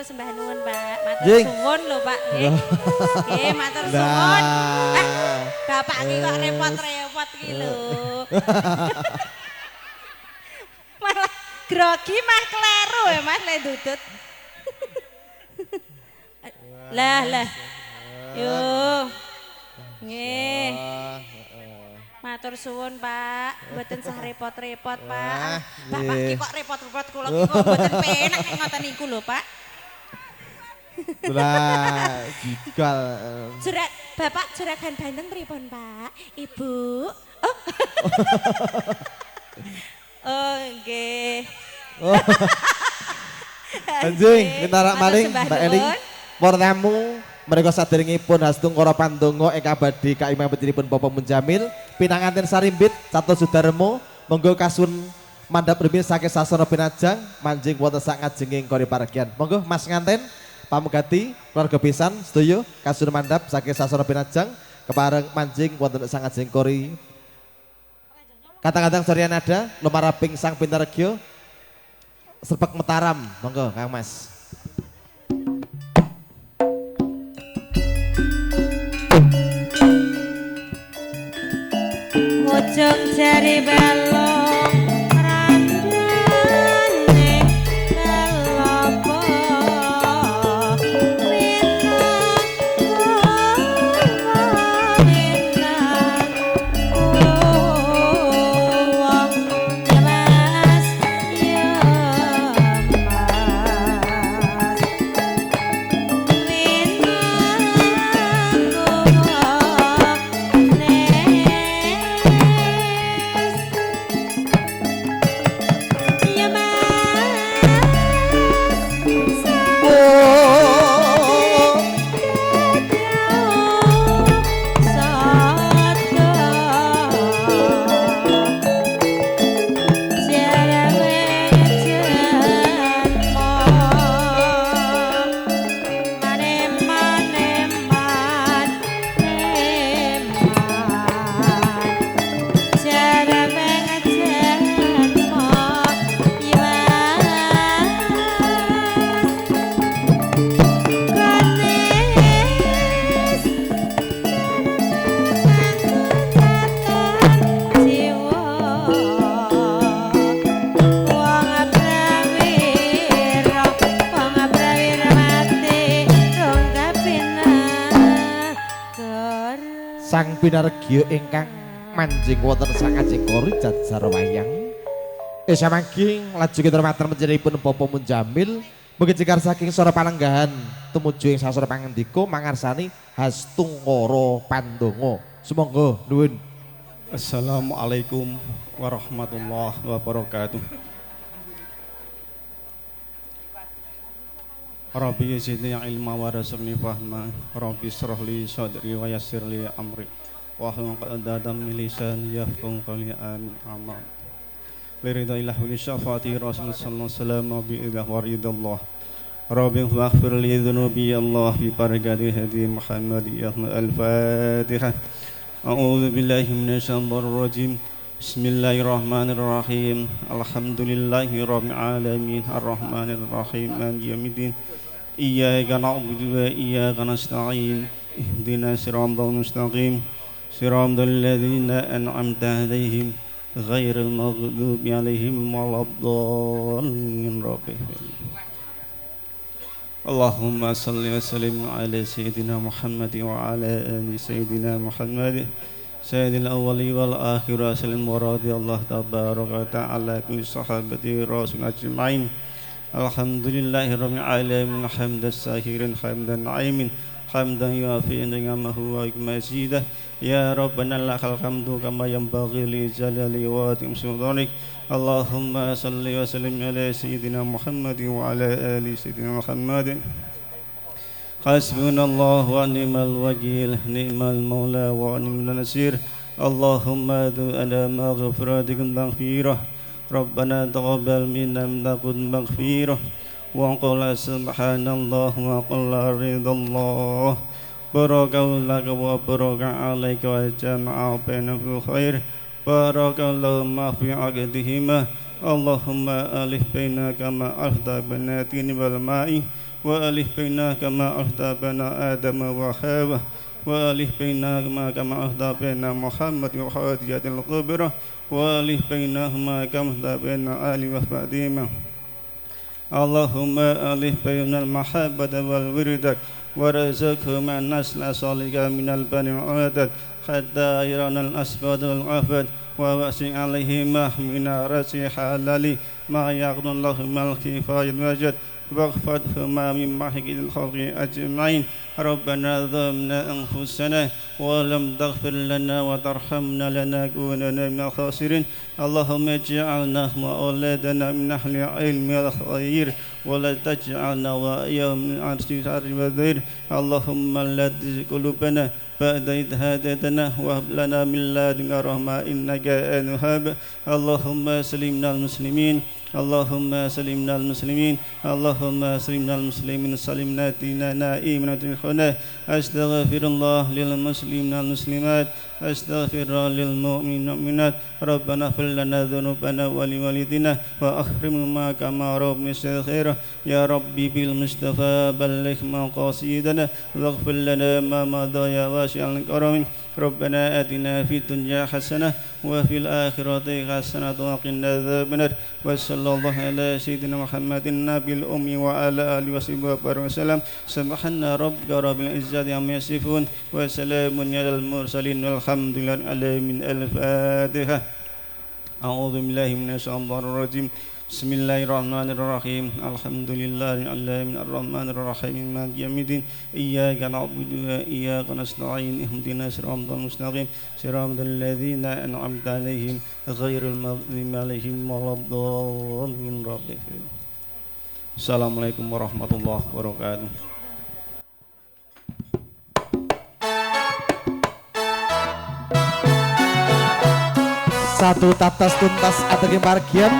Sembah nuwun Pak, matur suwun lho Pak. Nggih, matur suwun. Bapak iki kok repot-repot iki lho. Malah grogi mah kleru ya Mas le dudut. Lah. Yo. Nggih. Matur suwun Pak, mboten sah repot-repot Pak. Bapak iki kok repot-repot kula iki kok mboten penak nek ngoten niku lho Pak. Lah, gigal. Bapak juragan Banten pripun, Pak? Ibu. Oh, nggih. Anjing, mintarak maling Mbak Eling. Para tamu mereka saderengipun hastung karo pandonga ing abadi kaimah betinipun Bapak Munjamil, pinanganten sarimbit Catur Sudarmo, monggo kasun mandhap remin saking sasana pinajang manjing wonten sak ngajenging kori paragian. Monggo Mas nganten pamugati keluarga pisan setuju kasur mandap saking sasana pinajang kepareng manjing wonten sangat jengkori kadang-kadang sorian ada lumaraping sang pintaragya serpek mataram monggo Kang Mas. Ujung jari belong Sang pinaragya ingkang manjing wonten sangat jengkori jajar wayang. Samangking laju kinurmatan panjenenganipun Bapak Munjamil mugi jekar saking sora panenggahan tumuju ing sasana pangandika mangarsani hastungkara pandonga. Sumangga nuwun. Assalamualaikum warahmatullahi wabarakatuh. Rabbi zidni ilma wa razuqni fahma. Rabbi shrah li sadri wa yassir li amri. Wahlul 'uqdatam min lisani yafqahu qawli. Amin. Amin. Liridha ilah li syafaati Rasulullah sallallahu alaihi wasallam bi idah waridallah. Rabbi waghfir li dhunubi Allah bi barakati hadi Muhammad ya al-Fatihah. A'udzu billahi minasyaitonir rajim. Bismillahirrahmanirrahim. Alhamdulillahi rabbil alamin arrahmanir rahim maliki yaumiddin. Iyyaka na'budu wa iyyaka nasta'in. Ihdinas siratal mustaqim. صراط الذين أنعمت عليهم غير المغضوب عليهم ولا الضالين. اللهم صل وسلم على سيدنا محمد وعلى آل سيدنا محمد سيد الأول والآخر وسلم ورضي الله تبارك وتعالى كل صحابة رسول أجمعين. الحمد لله رب العالمين حمد الساهر حمد النعيم حمدا يوافي نعمه ومزيده. يا ربنا لك الحمد كما ينبغي لجلال وعظيم سلطانك. اللهم صل وسلم على سيدنا محمد وعلى آل سيدنا محمد. حسبنا الله ونعم الوكيل نعم المولى ونعم النصير. اللهم ادعنا مغفرتك المغفرة. ربنا تقبل منا إنك مغفرة وقل سبحان الله وقل رضا الله. بارك لك وبارك عليك وجمع بينك خير. بارك اللهم في عقدهما. اللهم ألف بيننا كما ألفت بين الطين والماء وألف بيننا كما ألفت بين آدم وحواء وألف بينهما كما ألفت بين محمد وخديجة الكبرى وألف بينهما كما ألفت بين آل وفاطمة. اللهم ألف بين المحبة والورد ورزقهما نسل صالحا من البني والعدد حتى يرانا الأسباب والعفد ووسع عليهما من رزق حلال ما يقضي لهما الكفاية والوجد واغفرهما من محق الخلق أجمعين. ربنا ظلمنا أنفسنا ولم تغفر لنا وترحمنا لنكونن من الخاسرين. اللهم اجعلنا وأولادنا من أهل العلم والخير ولا تجعلنا وإياهم من أهل الشر والذير. اللهم لا تزغ قلوبنا بعد إذ هديتنا وهب لنا من لدنك رحمة إنك أنت الوهاب. اللهم سلمنا المسلمين. اللهم سلمنا المسلمين. اللهم سلمنا المسلمين. سلمنا ديننا إيماننا خنا. أستغفر الله للمسلمين والمسلمات. أستغفر للمؤمنين والمؤمنات. ربنا اغفر لنا ذنوبنا ولوالدينا وأكرمنا كما ربنا خيرا. يا ربي بالمصطفى بلغ مقاصدنا واغفر لنا ما مضى يا واسع الكرم. ربنا آتنا في الدنيا حسنة وفي الآخرة حسنة وقنا عذاب النار. وصلى الله على سيدنا محمد النبي الأمي وعلى آله وصحبه وسلم. سبحان ربك رب العزة عما يصفون وسلام على المرسلين والحمد لله العالمين. الفاتحة. أعوذ بالله من الشيطان الرجيم. بسم الله الرحمن الرحيم. الحمد لله العالمين الرحمن الرحيم مالك يوم الدين. إياك نعبد وإياك نستعين. اهدنا الصراط المستقيم صراط الذين أنعمت عليهم غير المغضوب عليهم ولا الضالين. Assalamualaikum warahmatullahi wabarakatuh. Satu tatas tuntas atau kemargian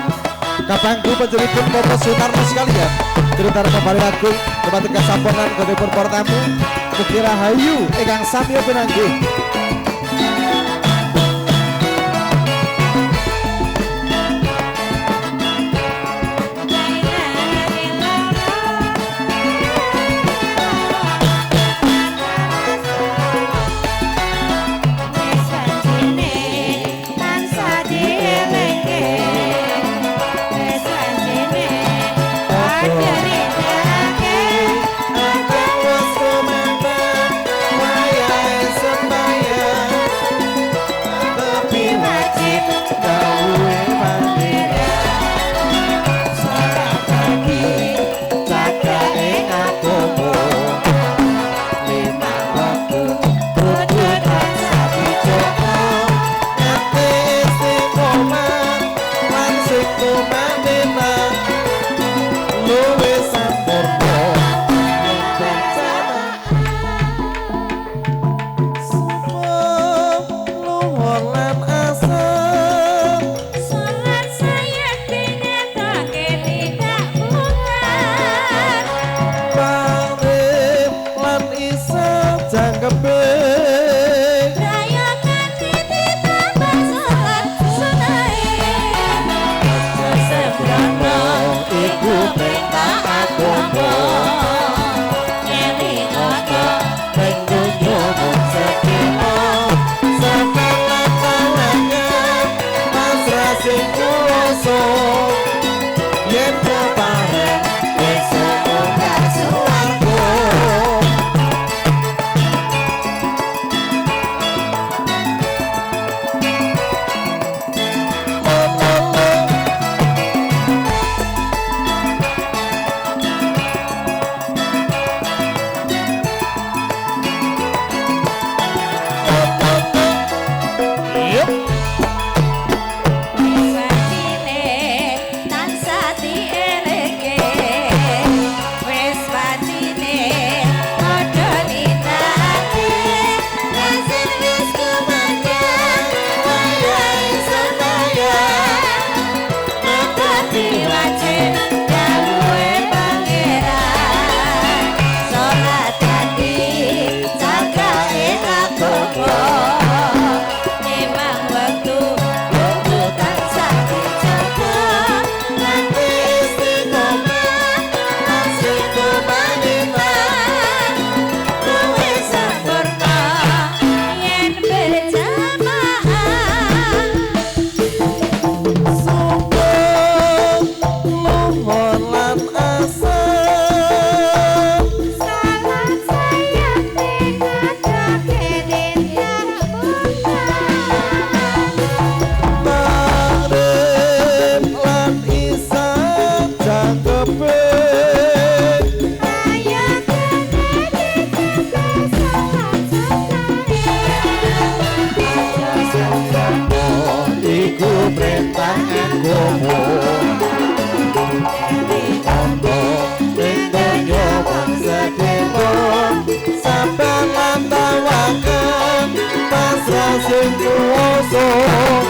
kapangku penjelipun Bapak Sunarno sekalian. Cerita kembali agung tempat kesamponan kode perportamu Kukira Hayu Egang Samyo Penanggi. sing kuwasa yen kepareng esuk munggah swarga. Sing kuwasa